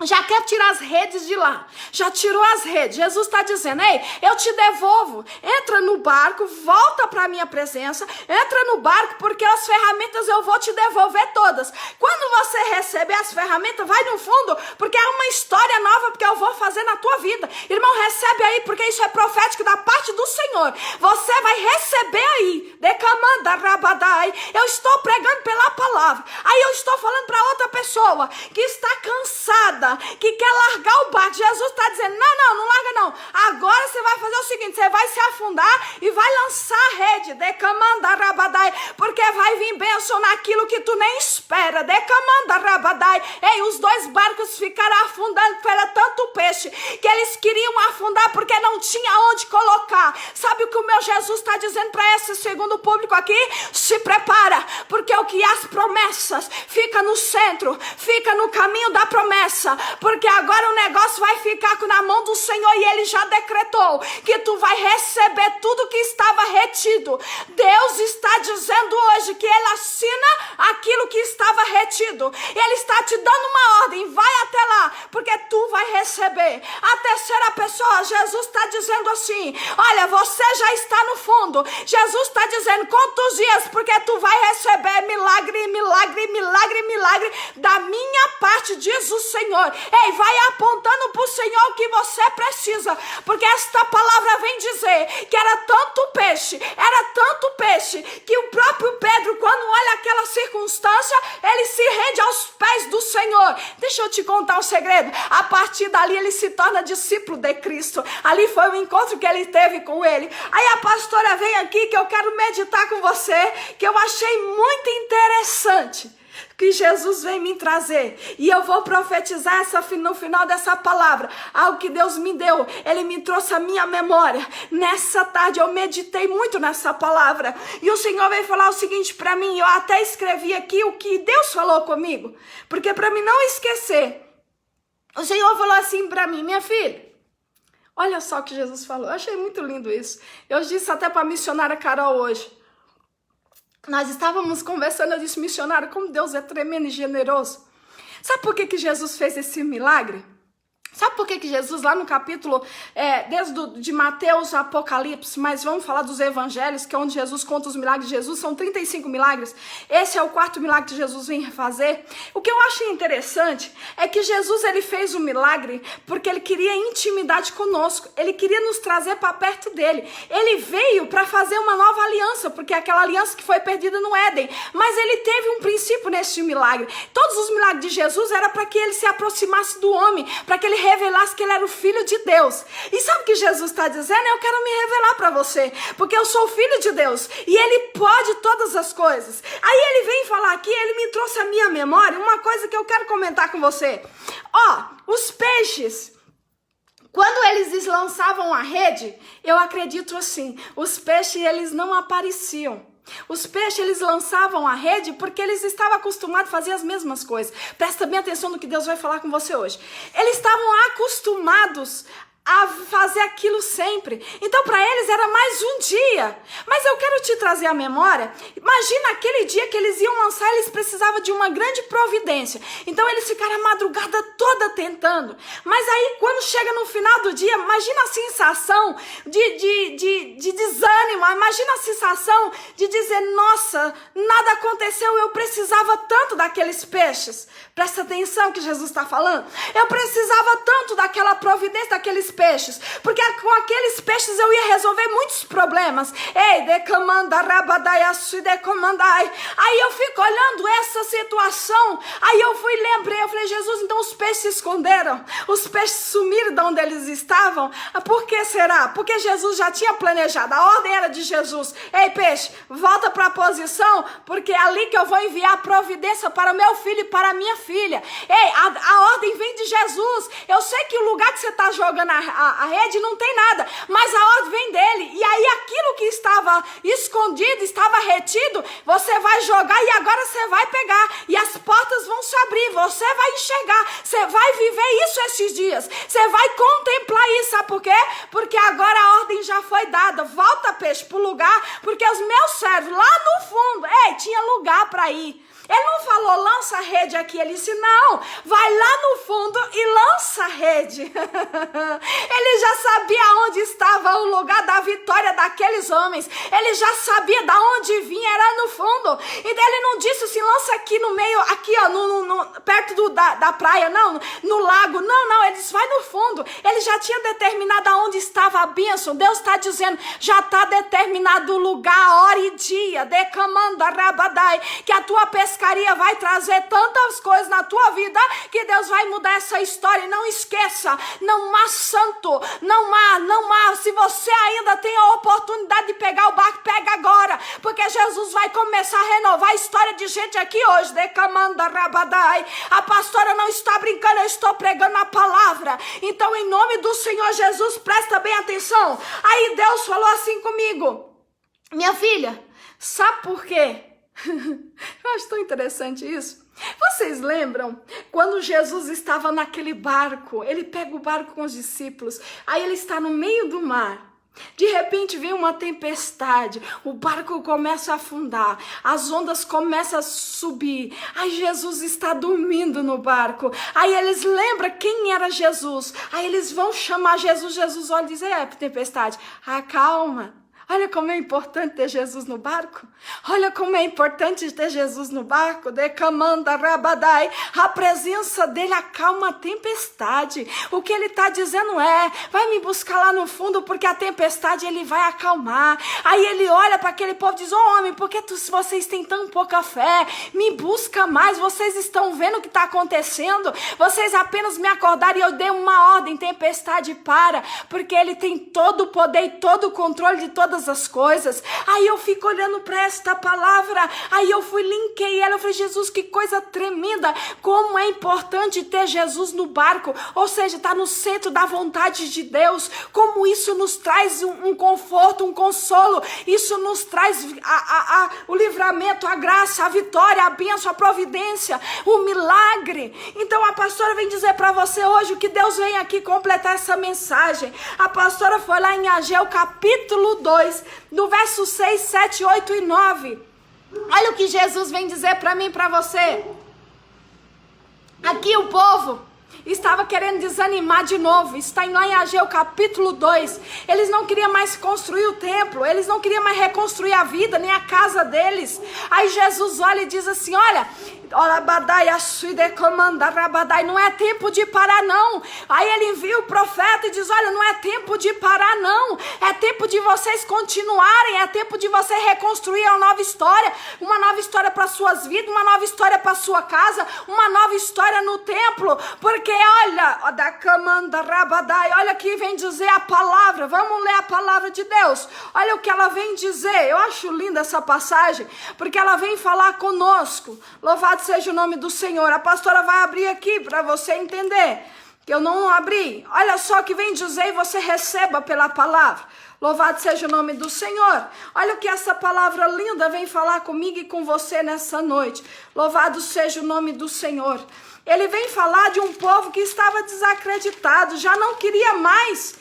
já quer tirar as redes de lá, já tirou as redes, Jesus está dizendo, ei, eu te devolvo, entra no barco, volta para a minha presença, entra no barco, porque as ferramentas eu vou te devolver todas. Quando você receber as ferramentas, vai no fundo, porque é uma história nova que eu vou fazer na tua vida. Irmão, recebe aí, porque isso é profético da parte do Senhor. Você vai receber aí, decamanda rabadai. Eu estou pregando pela palavra, aí eu estou falando para outra pessoa que está cansada, que quer largar o barco. Jesus está dizendo, não larga não. Agora você vai fazer o seguinte, você vai se afundar e vai lançar a rede, decamanda rabadai, porque vai vir bênção naquilo que tu nem espera, decamanda rabadai. Ei, os dois barcos ficaram afundando, porque era tanto peixe, que eles queriam afundar, porque não tinha onde colocar. Sabe o que o meu Jesus está dizendo para esse segundo público aqui? Se prepara, porque o que as promessas fica no centro, fica no caminho da promessa, porque agora o negócio vai ficar na mão do Senhor e ele já decretou que tu vai receber tudo que estava retido. Deus está dizendo hoje que ele assina aquilo que estava retido. Ele está te dando uma ordem, vai até lá, porque tu vai receber. A terceira pessoa, Jesus está dizendo assim, olha, você já está no fundo. Jesus está dizendo, quantos dias, porque tu vai receber milagre, milagre, milagre, milagre da minha parte, diz o Senhor. Ei, vai apontando para o Senhor o que você precisa, porque esta palavra vem dizer que era tanto peixe, que o próprio Pedro, quando olha aquela circunstância, ele se rende aos pés do Senhor. Deixa eu te contar um segredo, a partir dali ele se torna discípulo de Cristo. Ali foi o encontro que ele teve com ele. Aí a pastora vem aqui que eu quero meditar com você, que eu achei muito interessante, que Jesus vem me trazer, e eu vou profetizar no final dessa palavra, algo que Deus me deu, ele me trouxe a minha memória. Nessa tarde eu meditei muito nessa palavra, e o Senhor veio falar o seguinte para mim, eu até escrevi aqui o que Deus falou comigo, porque para mim não esquecer, o Senhor falou assim para mim, minha filha, olha só o que Jesus falou, eu achei muito lindo isso, eu disse até para a missionária Carol hoje, nós estávamos conversando, eu disse, missionário, como Deus é tremendo e generoso. Sabe por que Jesus fez esse milagre? Sabe por que Jesus, lá no capítulo, de Mateus, Apocalipse, mas vamos falar dos evangelhos, que é onde Jesus conta os milagres de Jesus, são 35 milagres. Esse é o 4º milagre que Jesus vem fazer. O que eu acho interessante é que Jesus, ele fez o milagre porque ele queria intimidade conosco, ele queria nos trazer para perto dele. Ele veio para fazer uma nova aliança, porque aquela aliança que foi perdida no Éden, mas ele teve um princípio nesse milagre. Todos os milagres de Jesus era para que ele se aproximasse do homem, para que ele revelasse que ele era o Filho de Deus. E sabe o que Jesus está dizendo? Eu quero me revelar para você, porque eu sou o Filho de Deus e ele pode todas as coisas. Aí ele vem falar aqui, ele me trouxe à minha memória uma coisa que eu quero comentar com você. Os peixes, quando eles lançavam a rede, eu acredito assim, os peixes eles não apareciam. Os peixes, eles lançavam a rede porque eles estavam acostumados a fazer as mesmas coisas. Presta bem atenção no que Deus vai falar com você hoje. Eles estavam acostumados a fazer aquilo sempre. Então para eles era mais um dia. Mas eu quero te trazer à memória, imagina aquele dia que eles iam lançar, eles precisavam de uma grande providência. Então eles ficaram a madrugada toda tentando. Mas aí quando chega no final do dia, imagina a sensação de desânimo, imagina a sensação de dizer, nossa, nada aconteceu, eu precisava tanto daqueles peixes. Presta atenção que Jesus está falando. Eu precisava tanto daquela providência, daqueles peixes, porque com aqueles peixes eu ia resolver muitos problemas. Ei, aí eu fico olhando essa situação, aí eu lembrei, eu falei, Jesus, então os peixes se esconderam, os peixes sumiram de onde eles estavam. Por que será? Porque Jesus já tinha planejado, a ordem era de Jesus, ei peixe, volta para a posição, porque é ali que eu vou enviar a providência para o meu filho e para a minha filha. Ei, a ordem vem de Jesus. Eu sei que o lugar que você está jogando a rede não tem nada, mas a ordem vem dele. E aí aquilo que estava escondido, estava retido, você vai jogar e agora você vai pegar. E as portas vão se abrir, você vai enxergar, você vai viver isso esses dias. Você vai contemplar isso, sabe por quê? Porque agora a ordem já foi dada. Volta, peixe, pro lugar, porque os meus servos lá no fundo, tinha lugar para ir. Ele não falou, lança a rede aqui. Ele disse, não, vai lá no fundo e lança a rede. Ele já sabia onde estava o lugar da vitória daqueles homens. Ele já sabia de onde vinha, era no fundo. E ele não disse assim, lança aqui no meio, aqui ó, perto da praia, não, no lago. Não, ele disse, vai no fundo. Ele já tinha determinado aonde estava a bênção. Deus está dizendo, já está determinado o lugar, hora e dia, decamando a rabadai, que a tua pescaria vai trazer tantas coisas na tua vida que Deus vai mudar essa história. E não esqueça, não há santo, não há, se você ainda tem a oportunidade de pegar o barco, pega agora, porque Jesus vai começar a renovar a história de gente aqui hoje, decamando a rabadai. A pastora não está brincando, eu estou pregando a palavra. Então em nome do Senhor Jesus, presta bem atenção. Aí Deus falou assim comigo, minha filha, sabe por quê? Eu acho tão interessante isso. Vocês lembram quando Jesus estava naquele barco? Ele pega o barco com os discípulos, aí ele está no meio do mar. De repente vem uma tempestade, o barco começa a afundar, as ondas começam a subir, aí Jesus está dormindo no barco, aí eles lembram quem era Jesus, aí eles vão chamar Jesus, Jesus olha e diz, tempestade, acalma. Olha como é importante ter Jesus no barco. Olha como é importante ter Jesus no barco. Decamanda rabadai. A presença dele acalma a tempestade. O que ele está dizendo vai me buscar lá no fundo, porque a tempestade ele vai acalmar. Aí ele olha para aquele povo e diz, homem, por que vocês têm tão pouca fé? Me busca mais. Vocês estão vendo o que está acontecendo? Vocês apenas me acordaram e eu dei uma ordem, tempestade para. Porque ele tem todo o poder e todo o controle de todas as coisas. Aí eu fico olhando para esta palavra, aí eu linkei ela, eu falei, Jesus, que coisa tremenda, como é importante ter Jesus no barco, ou seja, está no centro da vontade de Deus, como isso nos traz um conforto, um consolo, isso nos traz o livramento, a graça, a vitória, a bênção, a providência, o milagre. Então a pastora vem dizer para você hoje, o que Deus vem aqui completar essa mensagem. A pastora foi lá em Ageu capítulo 2, do verso 6, 7, 8 e 9. Olha o que Jesus vem dizer para mim e para você. Aqui o povo estava querendo desanimar de novo. Está lá em Ageu capítulo 2. Eles não queriam mais construir o templo, eles não queriam mais reconstruir a vida, nem a casa deles. Aí Jesus olha e diz assim, olha, não é tempo de parar não. Aí ele envia o profeta e diz, olha, não é tempo de parar não, é tempo de vocês continuarem, é tempo de você reconstruir uma nova história para suas vidas, uma nova história para sua casa, uma nova história no templo, porque olha, olha que vem dizer a palavra. Vamos ler a palavra de Deus. Olha o que ela vem dizer. Eu acho linda essa passagem, porque ela vem falar conosco. Louvado seja o nome do Senhor. A pastora vai abrir aqui para você entender, que eu não abri. Olha só o que vem dizer e você receba pela palavra. Louvado seja o nome do Senhor. Olha o que essa palavra linda vem falar comigo e com você nessa noite. Louvado seja o nome do Senhor. Ele vem falar de um povo que estava desacreditado, já não queria mais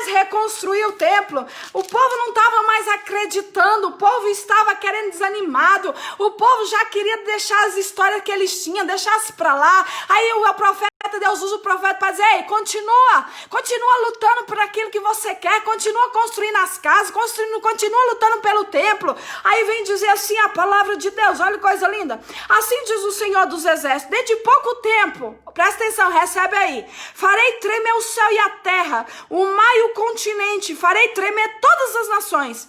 reconstruir o templo. O povo não estava mais acreditando, o povo estava querendo desanimado, o povo já queria deixar as histórias que eles tinham, deixasse para lá. Aí o profeta, Deus usa o profeta para dizer, ei, continua lutando por aquilo que você quer, continua construindo as casas, continua lutando pelo templo. Aí vem dizer assim a palavra de Deus, olha que coisa linda. Assim diz o Senhor dos Exércitos, dentro de pouco tempo, presta atenção, recebe aí, farei tremer o céu e a terra, o mar e o continente, farei tremer todas as nações,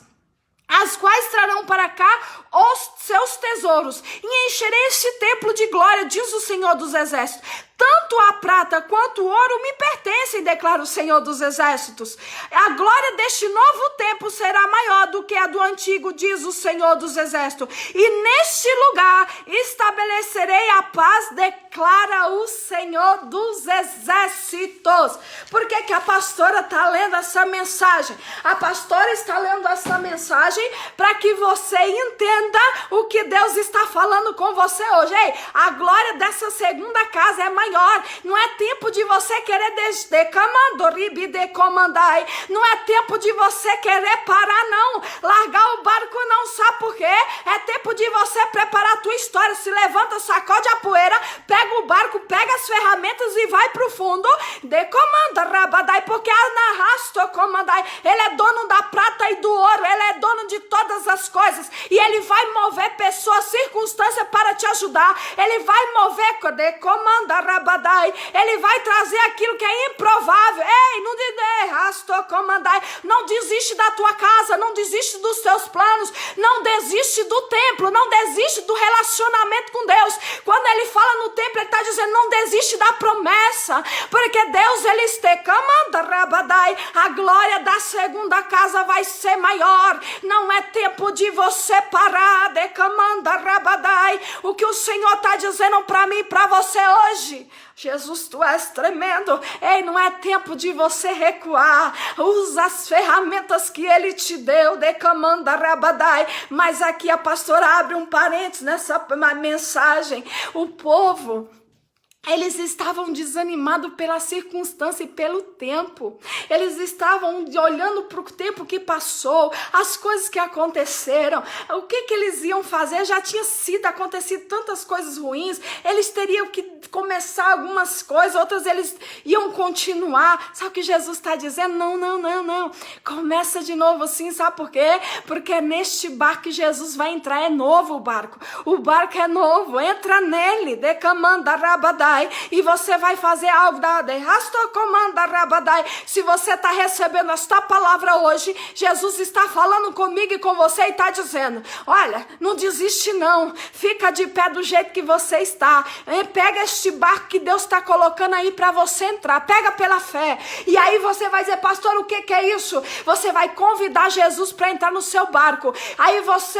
as quais trarão para cá os seus tesouros, e encherei este templo de glória, diz o Senhor dos Exércitos. Tanto a prata quanto o ouro me pertencem, declara o Senhor dos Exércitos. A glória deste novo templo será maior do que a do antigo, diz o Senhor dos Exércitos. E neste lugar estabelecerei a paz, declara o Senhor dos Exércitos. Por que a pastora está lendo essa mensagem? A pastora está lendo essa mensagem para que você entenda o que Deus está falando com você hoje. Ei, a glória dessa segunda casa é maior. Não é tempo de você querer não é tempo de você querer parar não, largar o barco não, sabe por quê? É tempo de você preparar a tua história, se levanta, sacode a poeira, pega o barco, pega as ferramentas e vai pro fundo, porque ele é dono da prata e do ouro, ele é dono de todas as coisas, e ele vai mover pessoas, circunstâncias para te ajudar, ele vai mover, ele vai trazer aquilo que é improvável. Ei, não desiste da tua casa, não desiste dos teus planos, não desiste do templo, não desiste do relacionamento com Deus. Quando ele fala no templo, ele está dizendo, não desiste da promessa, porque Deus, ele a glória da segunda casa vai ser maior. Não é tempo de você parar, o que o Senhor está dizendo para mim e para você hoje. Jesus, tu és tremendo. Ei, não é tempo de você recuar. Usa as ferramentas que ele te deu, mas aqui a pastora abre um parênteses nessa mensagem. O povo, eles estavam desanimados pela circunstância e pelo tempo. Eles estavam olhando para o tempo que passou, as coisas que aconteceram. O que eles iam fazer? Já tinha acontecido tantas coisas ruins. Eles teriam que começar algumas coisas, outras eles iam continuar. Sabe o que Jesus está dizendo? Não. Começa de novo assim, sabe por quê? Porque neste barco que Jesus vai entrar, é novo o barco. O barco é novo, entra nele, e você vai fazer algo se você está recebendo esta palavra hoje, Jesus está falando comigo e com você e está dizendo, olha, não desiste não, fica de pé do jeito que você está, pega este barco que Deus está colocando aí para você entrar, pega pela fé, e aí você vai dizer, pastor, o que é isso? Você vai convidar Jesus para entrar no seu barco, aí você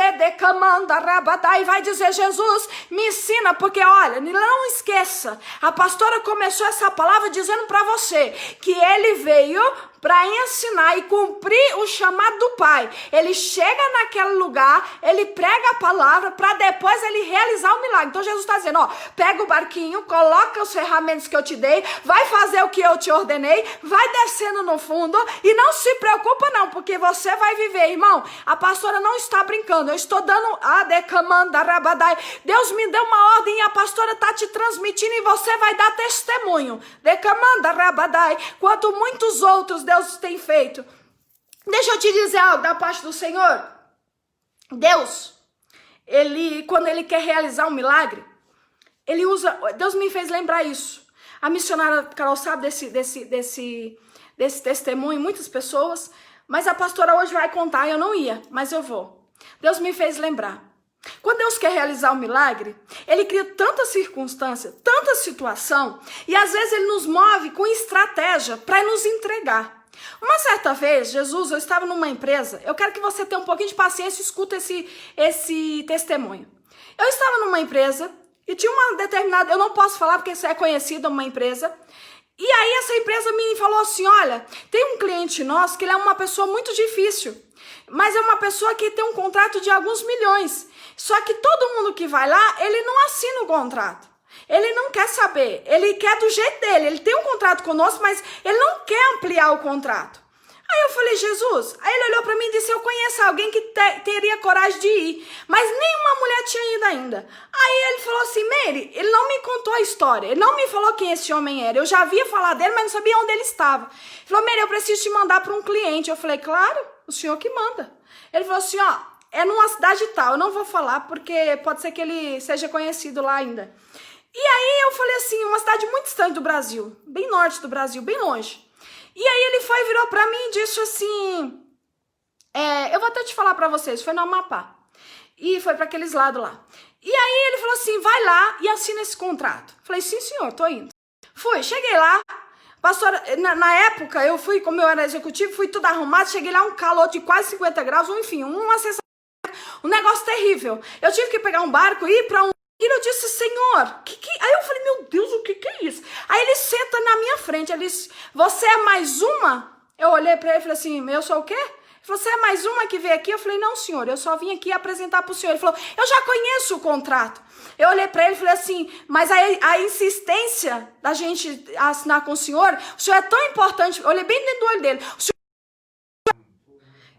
e vai dizer, Jesus, me ensina, porque olha, não esqueça, a pastora começou essa palavra dizendo para você que ele veio para ensinar e cumprir o chamado do Pai. Ele chega naquele lugar, ele prega a palavra para depois ele realizar o milagre. Então Jesus está dizendo, ó, pega o barquinho, coloca os ferramentas que eu te dei, vai fazer o que eu te ordenei, vai descendo no fundo e não se preocupa não, porque você vai viver, irmão. A pastora não está brincando, eu estou dando a decamanda rabadai. Deus me deu uma ordem e a pastora está te transmitindo e você vai dar testemunho. Decamanda rabadai, quanto muitos outros Deus tem feito. Deixa eu te dizer algo da parte do Senhor. Deus, quando ele quer realizar um milagre, ele usa, Deus me fez lembrar isso. A missionária Carol sabe desse testemunho, muitas pessoas, mas a pastora hoje vai contar, eu não ia, mas eu vou. Deus me fez lembrar. Quando Deus quer realizar um milagre, ele cria tanta circunstância, tanta situação, e às vezes ele nos move com estratégia para nos entregar. Uma certa vez, Jesus, eu estava numa empresa, eu quero que você tenha um pouquinho de paciência e escuta esse testemunho. Eu estava numa empresa e tinha uma determinada, eu não posso falar porque isso é conhecida, uma empresa, e aí essa empresa me falou assim, olha, tem um cliente nosso que ele é uma pessoa muito difícil, mas é uma pessoa que tem um contrato de alguns milhões. Só que todo mundo que vai lá, ele não assina o contrato. Ele não quer saber. Ele quer do jeito dele. Ele tem um contrato conosco, mas ele não quer ampliar o contrato. Aí eu falei, Jesus. Aí ele olhou para mim e disse, eu conheço alguém que teria coragem de ir. Mas nenhuma mulher tinha ido ainda. Aí ele falou assim, Mary, ele não me contou a história. Ele não me falou quem esse homem era. Eu já havia falado dele, mas não sabia onde ele estava. Ele falou, Mary, eu preciso te mandar para um cliente. Eu falei, claro, o senhor que manda. Ele falou assim, ó, é numa cidade tal. Eu não vou falar porque pode ser que ele seja conhecido lá ainda. E aí eu falei assim, uma cidade muito distante do Brasil. Bem norte do Brasil, bem longe. E aí ele virou pra mim e disse assim, eu vou até te falar pra vocês, foi no Amapá. E foi pra aqueles lados lá. E aí ele falou assim, vai lá e assina esse contrato. Falei, sim senhor, tô indo. Fui, cheguei lá, pastora, na época eu fui, como eu era executivo, fui tudo arrumado, cheguei lá um calor de quase 50 graus, enfim, uma sensação, um negócio terrível. Eu tive que pegar um barco e ir pra um... E eu disse, Senhor, Aí eu falei, meu Deus, o que é isso? Aí ele senta na minha frente, ele disse, você é mais uma? Eu olhei para ele e falei assim, eu sou o quê? Ele falou, você é mais uma que veio aqui? Eu falei, não, senhor, eu só vim aqui apresentar para o senhor. Ele falou, eu já conheço o contrato. Eu olhei para ele e falei assim, mas a insistência da gente assinar com o senhor é tão importante. Eu olhei bem dentro do olho dele. O senhor...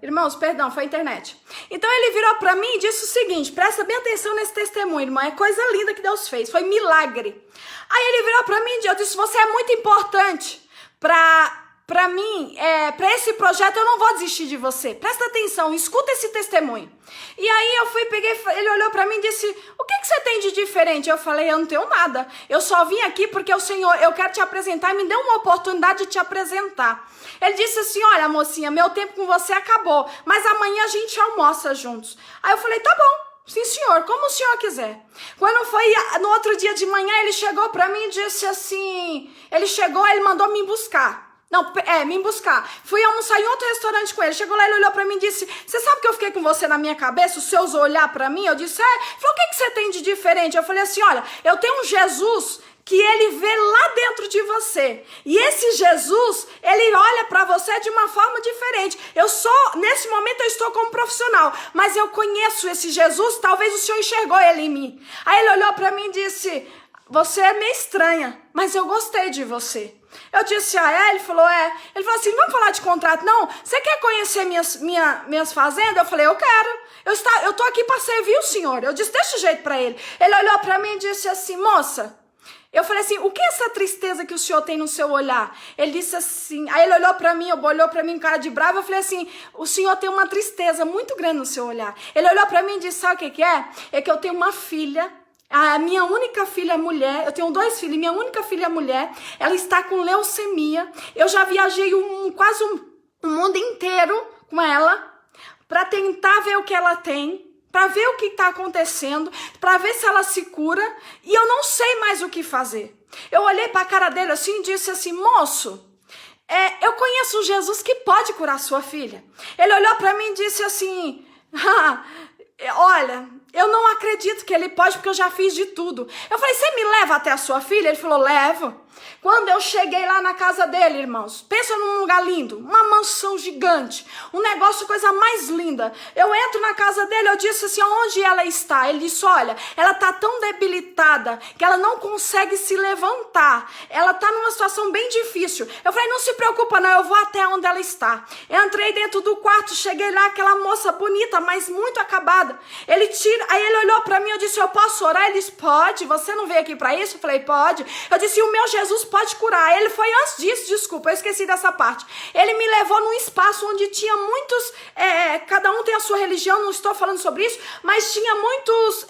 Irmãos, perdão, foi a internet. Então ele virou para mim e disse o seguinte, presta bem atenção nesse testemunho, irmão, é coisa linda que Deus fez, foi milagre. Aí ele virou para mim e disse, você é muito importante para mim, para esse projeto eu não vou desistir de você. Presta atenção, escuta esse testemunho. E aí eu fui, ele olhou para mim e disse, o que você tem de diferente? Eu falei, eu não tenho nada. Eu só vim aqui porque o Senhor, eu quero te apresentar e me deu uma oportunidade de te apresentar. Ele disse assim, olha mocinha, meu tempo com você acabou, mas amanhã a gente almoça juntos. Aí eu falei, tá bom. Sim, senhor, como o senhor quiser. Quando foi no outro dia de manhã, ele chegou para mim e disse assim, ele mandou me buscar. Não, me buscar. Fui almoçar em outro restaurante com ele. Chegou lá, ele olhou pra mim e disse, você sabe que eu fiquei com você na minha cabeça? Os seus olhar pra mim? Eu disse, Ele falou, o que você tem de diferente? Eu falei assim, olha, eu tenho um Jesus que ele vê lá dentro de você. E esse Jesus, ele olha pra você de uma forma diferente. Nesse momento eu estou como profissional, mas eu conheço esse Jesus, talvez o senhor enxergou ele em mim. Aí ele olhou pra mim e disse, você é meio estranha, mas eu gostei de você. Eu disse, Ele falou, Ele falou assim, vamos falar de contrato? Não, você quer conhecer minhas fazendas? Eu falei, eu quero. Eu tô aqui para servir o senhor. Eu disse, deixa o jeito para ele. Ele olhou para mim e disse assim, moça, eu falei assim, o que é essa tristeza que o senhor tem no seu olhar? Ele disse assim, aí ele olhou para mim com cara de bravo, eu falei assim, o senhor tem uma tristeza muito grande no seu olhar. Ele olhou para mim e disse, sabe o que é? É que eu tenho uma filha, a minha única filha mulher, eu tenho 2 filhos, minha única filha mulher, ela está com leucemia. Eu já viajei quase um mundo inteiro com ela para tentar ver o que ela tem, para ver o que está acontecendo, para ver se ela se cura, e eu não sei mais o que fazer. Eu olhei para a cara dele assim e disse assim, moço, eu conheço um Jesus que pode curar sua filha. Ele olhou para mim e disse assim, olha, eu não acredito que ele pode porque eu já fiz de tudo. Eu falei, você me leva até a sua filha? Ele falou, levo. Quando eu cheguei lá na casa dele, irmãos, pensa num lugar lindo, uma mansão gigante, um negócio, coisa mais linda. Eu entro na casa dele, eu disse assim, onde ela está? Ele disse, olha, ela está tão debilitada que ela não consegue se levantar. Ela está numa situação bem difícil. Eu falei, não se preocupa não, eu vou até onde ela está. Eu entrei dentro do quarto, cheguei lá, aquela moça bonita, mas muito acabada. Aí ele olhou para mim, eu disse, eu posso orar? Ele disse, pode, você não veio aqui para isso? Eu falei, pode. Eu disse, o meu Jesus pode curar. Ele foi antes disso, desculpa, eu esqueci dessa parte. Ele me levou num espaço onde tinha muitos, cada um tem a sua religião, não estou falando sobre isso, mas tinha muitos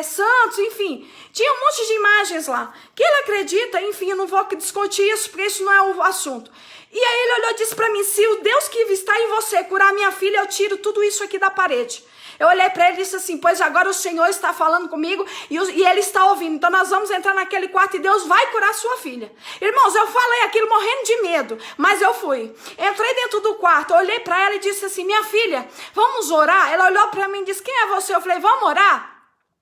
santos, enfim, tinha um monte de imagens lá. Que ele acredita, enfim, eu não vou discutir isso, porque isso não é o assunto. E aí ele olhou e disse para mim, se o Deus que está em você curar minha filha, eu tiro tudo isso aqui da parede. Eu olhei para ele e disse assim, pois agora o Senhor está falando comigo e ele está ouvindo. Então nós vamos entrar naquele quarto e Deus vai curar sua filha. Irmãos, eu falei aquilo morrendo de medo, mas eu fui. Entrei dentro do quarto, olhei para ela e disse assim, minha filha, vamos orar? Ela olhou para mim e disse, quem é você? Eu falei, vamos orar?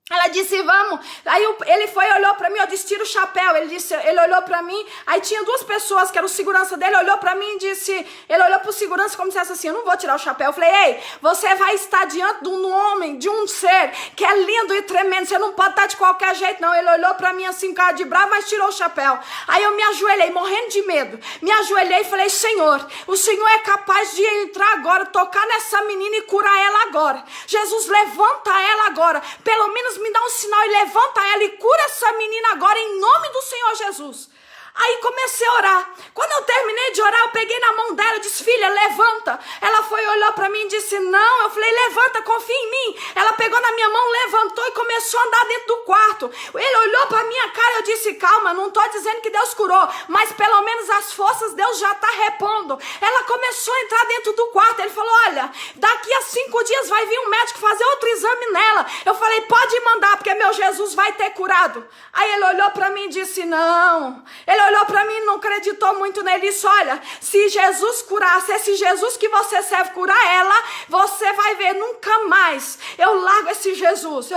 Ela disse, vamos. Aí ele foi e olhou pra mim, eu disse, tira o chapéu. Ele olhou pra mim, aí tinha duas pessoas que eram o segurança dele, olhou pra mim e disse, ele olhou pro segurança como se dissesse assim, eu não vou tirar o chapéu. Eu falei, ei, você vai estar diante de um homem, de um ser que é lindo e tremendo, você não pode estar de qualquer jeito não. Ele olhou pra mim assim, cara de bravo, mas tirou o chapéu. Aí eu me ajoelhei, morrendo de medo, me ajoelhei e falei, Senhor, o Senhor é capaz de entrar agora, tocar nessa menina e curar ela agora. Jesus, levanta ela agora, pelo menos me dá um sinal e levanta ela e cura essa menina agora em nome do Senhor Jesus. Aí comecei a orar. Quando eu terminei de orar, eu peguei na mão dela e disse, filha, levanta. Ela foi e olhou para mim e disse, não. Eu falei, levanta, confia em mim. Ela pegou na minha mão, levantou e começou a andar dentro do quarto. Ele olhou para minha cara e eu disse, calma, não estou dizendo que Deus curou, mas pelo menos as forças Deus já está repondo. Ela começou a entrar dentro do quarto. Ele falou, olha, daqui a 5 dias vai vir um médico fazer outro exame nela. Eu falei, pode mandar, porque meu Jesus vai ter curado. Aí ele olhou para mim e disse, não. Ele olhou para mim e não acreditou muito nele e disse, olha, se Jesus curar, se esse Jesus que você serve curar ela, você vai ver, nunca mais eu largo esse Jesus.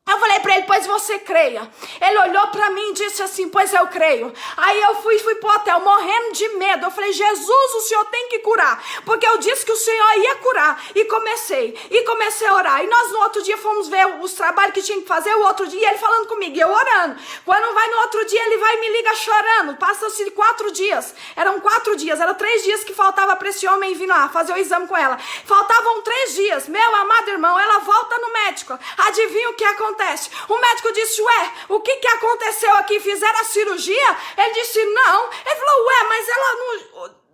Eu falei para ele, pois você creia. Ele olhou para mim e disse assim, pois eu creio. Aí eu fui pro hotel, morrendo de medo. Eu falei, Jesus, o Senhor tem que curar. Porque eu disse que o Senhor ia curar. E comecei a orar. E nós no outro dia fomos ver os trabalhos que tinha que fazer. O outro dia ele falando comigo, e eu orando. Quando vai no outro dia, ele vai e me liga chorando. Passa-se 4 dias. Eram 4 dias, eram 3 dias que faltava para esse homem vir lá fazer o exame com ela. Faltavam 3 dias. Meu amado irmão, ela volta no médico. Adivinha o que acontece? O médico disse, ué, o que aconteceu aqui? Fizeram a cirurgia? Ele disse, não. Ele falou, ué, mas ela não...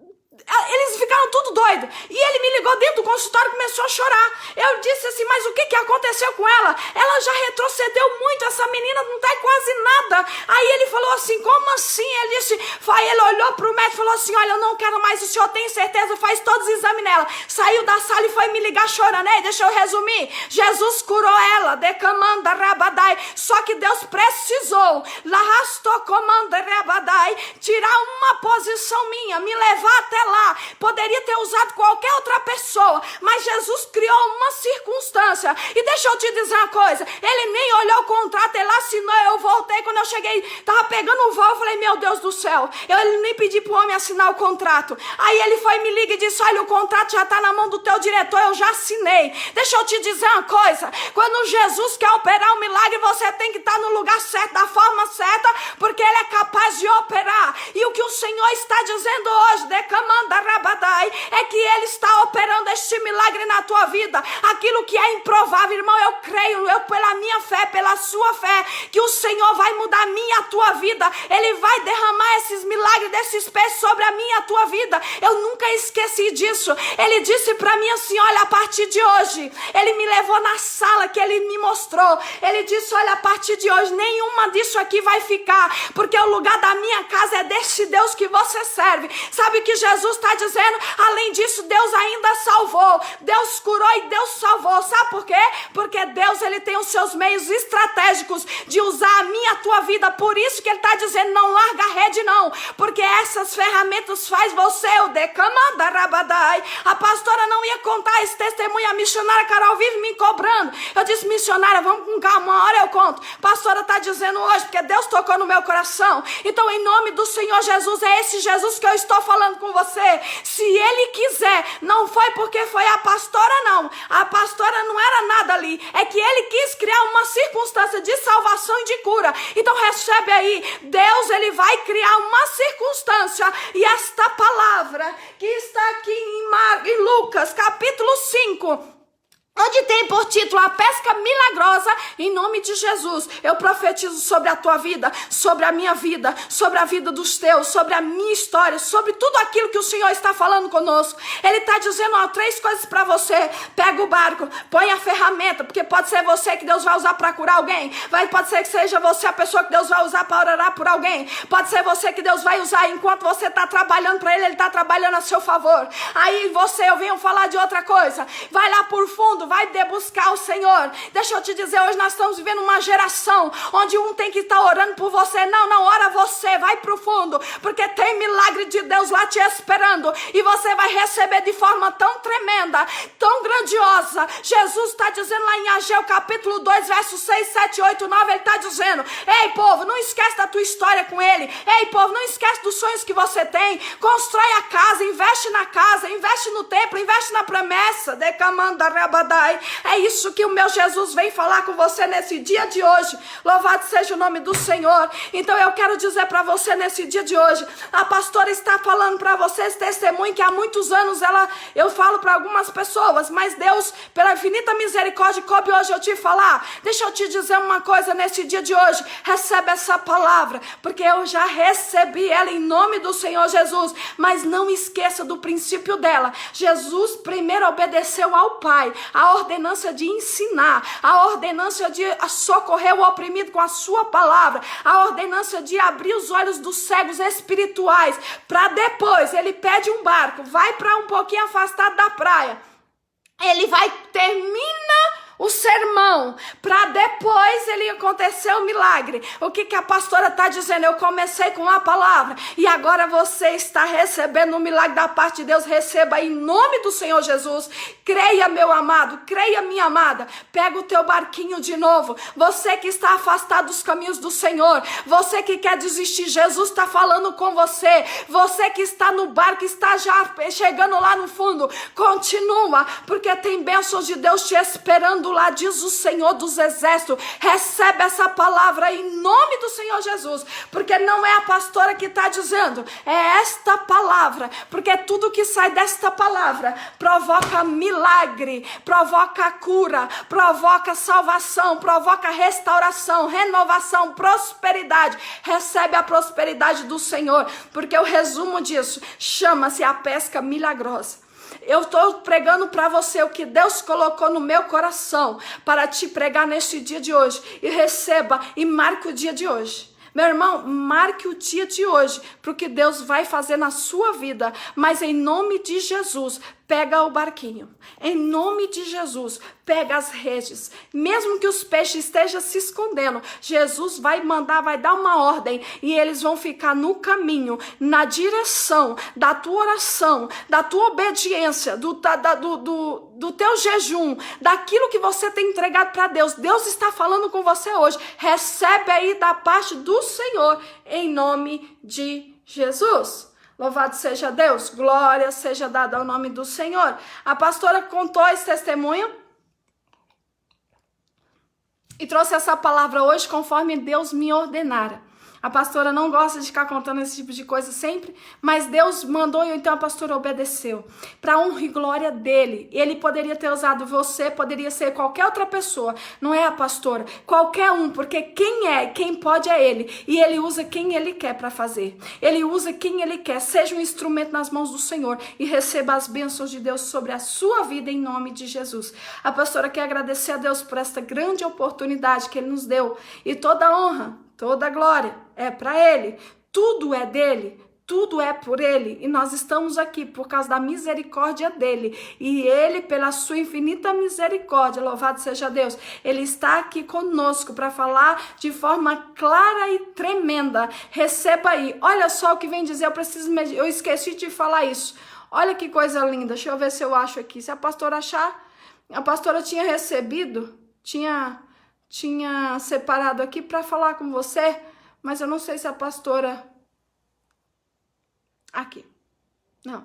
Eles ficaram tudo doidos. E ele me ligou dentro do consultório e começou a chorar. Eu disse assim, mas o que aconteceu com ela? Ela já retrocedeu muito, essa menina não tá quase nada. Aí ele falou assim, como assim? Ele disse, ele olhou pro médico e falou assim, olha, eu não quero mais, o senhor tem certeza? Faz todos os exames nela. Saiu da sala e foi me ligar chorando. Ei, deixa eu resumir. Jesus curou ela, decamanda rabadai. Só que Deus precisou tirar uma posição minha, me levar até lá. Poderia ter usado qualquer outra pessoa, mas Jesus criou uma circunstância. E deixa eu te dizer uma coisa, ele nem olhou o contrato, ele assinou. Eu voltei, quando eu cheguei, tava pegando o voo, eu falei, meu Deus do céu, eu nem pedi pro homem assinar o contrato. Aí ele foi, me liga e disse, olha, o contrato já tá na mão do teu diretor, eu já assinei. Deixa eu te dizer uma coisa, quando Jesus quer operar um milagre, você tem que estar no lugar certo, da forma certa, porque ele é capaz de operar. E o que o Senhor está dizendo hoje, é que ele está operando este milagre na tua vida. Aquilo que é improvável, irmão, eu creio, pela minha fé, pela sua fé, que o Senhor vai mudar a minha e a tua vida. Ele vai derramar esses milagres, desses pés sobre a minha e a tua vida. Eu nunca esqueci disso. Ele disse para mim assim, olha, a partir de hoje, ele me levou na sala que ele me mostrou. Ele disse, olha, a partir de hoje, nenhuma disso aqui vai ficar, porque o lugar da minha casa é desse Deus que você serve. Sabe o que Jesus está dizendo? além disso, Deus ainda salvou. Deus curou e Deus salvou. Sabe por quê? Porque Deus, ele tem os seus meios estratégicos de usar a minha, a tua vida. Por isso que ele está dizendo, não larga a rede não, porque essas ferramentas faz você o decamanda rabadai. A pastora não ia contar esse testemunho, a missionária Carol vive me cobrando. Eu disse, missionária, vamos com calma, uma hora eu conto. A pastora está dizendo hoje, porque Deus tocou no meu coração. Então, em nome do Senhor Jesus, é esse Jesus que eu estou falando com você. Se ele quiser, não foi porque foi a pastora não. A pastora não era nada ali. É que ele quis criar uma circunstância de salvação e de cura. Então, recebe aí. Deus, ele vai criar uma circunstância. E esta palavra que está aqui em Lucas, capítulo 5, onde tem por título a pesca milagrosa, em nome de Jesus, eu profetizo sobre a tua vida, sobre a minha vida, sobre a vida dos teus, sobre a minha história, sobre tudo aquilo que o Senhor está falando conosco. Ele está dizendo, ó, 3 coisas para você. Pega o barco, põe a ferramenta, porque pode ser você que Deus vai usar para curar alguém, pode ser que seja você a pessoa que Deus vai usar para orar por alguém, pode ser você que Deus vai usar enquanto você está trabalhando para ele está trabalhando a seu favor. Aí eu venho falar de outra coisa, vai lá por fundo, vai buscar o Senhor. Deixa eu te dizer, hoje nós estamos vivendo uma geração onde um tem que estar orando por você. Não, ora você, vai pro fundo, porque tem milagre de Deus lá te esperando, e você vai receber de forma tão tremenda, tão grandiosa. Jesus está dizendo lá em Ageu capítulo 2, versos 6, 7, 8, 9, ele está dizendo, ei povo, não esquece da tua história com ele. Ei povo, não esquece dos sonhos que você tem. Constrói a casa, investe na casa, investe no templo, investe na promessa. Decamanda rabadai. É isso que o meu Jesus vem falar com você nesse dia de hoje. Louvado seja o nome do Senhor. Então eu quero dizer para você nesse dia de hoje, a pastora está falando para você esse testemunho que há muitos anos eu falo para algumas pessoas, mas Deus, pela infinita misericórdia, coube hoje eu te falar. Deixa eu te dizer uma coisa nesse dia de hoje, recebe essa palavra, porque eu já recebi ela em nome do Senhor Jesus, mas não esqueça do princípio dela. Jesus primeiro obedeceu ao Pai, a ordenância de ensinar, a ordenância de socorrer o oprimido com a sua palavra, a ordenância de abrir os olhos dos cegos espirituais, para depois ele pede um barco, vai para um pouquinho afastado da praia, ele vai, termina o sermão, para depois ele acontecer o milagre. O que a pastora está dizendo? Eu comecei com a palavra e agora você está recebendo um milagre da parte de Deus. Receba em nome do Senhor Jesus. Creia, meu amado, creia, minha amada. Pega o teu barquinho de novo. Você que está afastado dos caminhos do Senhor, você que quer desistir, Jesus está falando com você. Você que está no barco, está já chegando lá no fundo, continua, porque tem bênçãos de Deus te esperando lá, diz o Senhor dos Exércitos. Recebe essa palavra em nome do Senhor Jesus, porque não é a pastora que está dizendo, é esta palavra, porque tudo que sai desta palavra provoca milagre, provoca cura, provoca salvação, provoca restauração, renovação, prosperidade. Recebe a prosperidade do Senhor, porque o resumo disso chama-se a pesca milagrosa. Eu estou pregando para você o que Deus colocou no meu coração para te pregar neste dia de hoje. E receba e marque o dia de hoje. Meu irmão, marque o dia de hoje para o que Deus vai fazer na sua vida. Mas em nome de Jesus, pega o barquinho. Em nome de Jesus, pega as redes. Mesmo que os peixes estejam se escondendo, Jesus vai mandar, vai dar uma ordem e eles vão ficar no caminho, na direção da tua oração, da tua obediência, do teu jejum, daquilo que você tem entregado para Deus. Deus está falando com você hoje. Recebe aí da parte do Senhor, em nome de Jesus. Louvado seja Deus, glória seja dada ao nome do Senhor. A pastora contou esse testemunho e trouxe essa palavra hoje conforme Deus me ordenara. A pastora não gosta de ficar contando esse tipo de coisa sempre, mas Deus mandou e então a pastora obedeceu. Para honra e glória dele. Ele poderia ter usado você, poderia ser qualquer outra pessoa, não é a pastora. Qualquer um, porque quem pode é ele. E ele usa quem ele quer para fazer. Ele usa quem ele quer. Seja um instrumento nas mãos do Senhor e receba as bênçãos de Deus sobre a sua vida em nome de Jesus. A pastora quer agradecer a Deus por esta grande oportunidade que ele nos deu. E toda honra, toda glória é para ele, tudo é dele, tudo é por Ele, e nós estamos aqui por causa da misericórdia dEle, e Ele, pela sua infinita misericórdia, louvado seja Deus, Ele está aqui conosco para falar de forma clara e tremenda. Receba aí, olha só o que vem dizer, eu esqueci de falar isso, olha que coisa linda, deixa eu ver se eu acho aqui, se a pastora achar, a pastora tinha recebido, tinha separado aqui para falar com você, mas eu não sei se a pastora... Aqui. Não.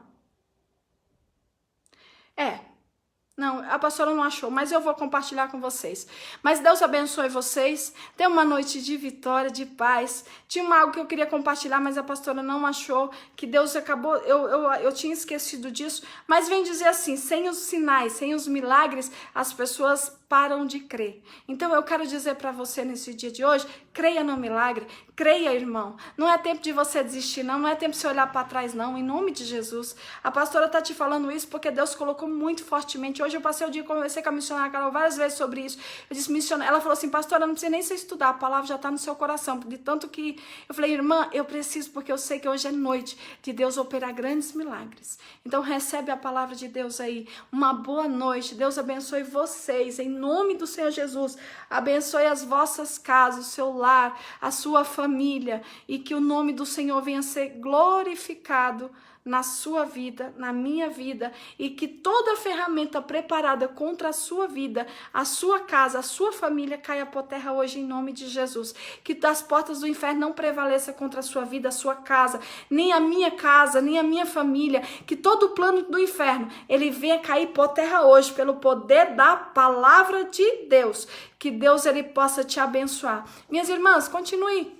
Não, a pastora não achou, mas eu vou compartilhar com vocês. Mas Deus abençoe vocês. Tenha uma noite de vitória, de paz. Tinha algo que eu queria compartilhar, mas a pastora não achou. Que Deus acabou... Eu tinha esquecido disso. Mas vem dizer assim, sem os sinais, sem os milagres, as pessoas param de crer. Então eu quero dizer para você nesse dia de hoje, creia no milagre, creia, irmão. Não é tempo de você desistir, não é tempo de você olhar para trás, não, em nome de Jesus. A pastora tá te falando isso porque Deus colocou muito fortemente. Hoje eu passei o dia, conversei com a missionária Carol várias vezes sobre isso. Eu disse, missionária, ela falou assim, pastora, não precisa nem se estudar, a palavra já está no seu coração. De tanto que eu falei, irmã, eu preciso porque eu sei que hoje é noite de Deus operar grandes milagres. Então recebe a palavra de Deus aí. Uma boa noite. Deus abençoe vocês, em nome do Senhor Jesus. Abençoe as vossas casas, o seu lar, a sua família, e que o nome do Senhor venha a ser glorificado na sua vida, na minha vida, e que toda ferramenta preparada contra a sua vida, a sua casa, a sua família caia por terra hoje em nome de Jesus. Que das portas do inferno não prevaleça contra a sua vida, a sua casa, nem a minha família, que todo o plano do inferno, ele venha cair por terra hoje, pelo poder da palavra de Deus. Que Deus, ele possa te abençoar. Minhas irmãs, continue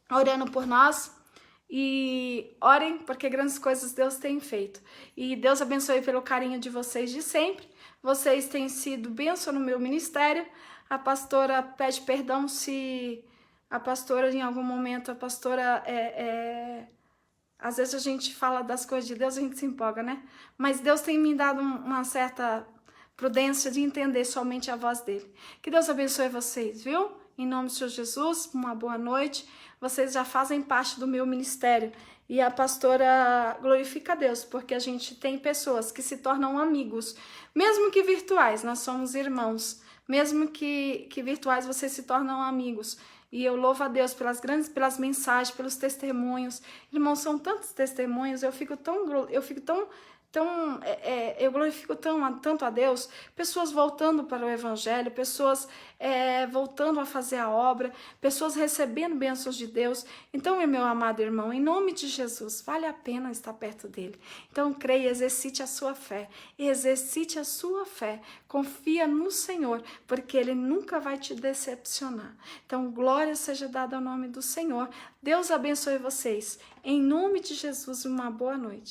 orando por nós. E orem, porque grandes coisas Deus tem feito. E Deus abençoe pelo carinho de vocês de sempre. Vocês têm sido bênção no meu ministério. A pastora pede perdão se a pastora, em algum momento, a pastora às vezes a gente fala das coisas de Deus, a gente se empolga, né? Mas Deus tem me dado uma certa prudência de entender somente a voz dele. Que Deus abençoe vocês, viu? Em nome do Senhor Jesus, uma boa noite. Vocês já fazem parte do meu ministério. E a pastora glorifica a Deus, porque a gente tem pessoas que se tornam amigos. Mesmo que virtuais, nós somos irmãos. Mesmo que virtuais, vocês se tornam amigos. E eu louvo a Deus pelas mensagens, pelos testemunhos. Irmãos, são tantos testemunhos, eu glorifico tanto a Deus, pessoas voltando para o Evangelho, pessoas voltando a fazer a obra, pessoas recebendo bênçãos de Deus. Então, meu amado irmão, em nome de Jesus, vale a pena estar perto dele. Então, creia, exercite a sua fé, confia no Senhor, porque ele nunca vai te decepcionar. Então, glória seja dada ao nome do Senhor. Deus abençoe vocês. Em nome de Jesus, uma boa noite.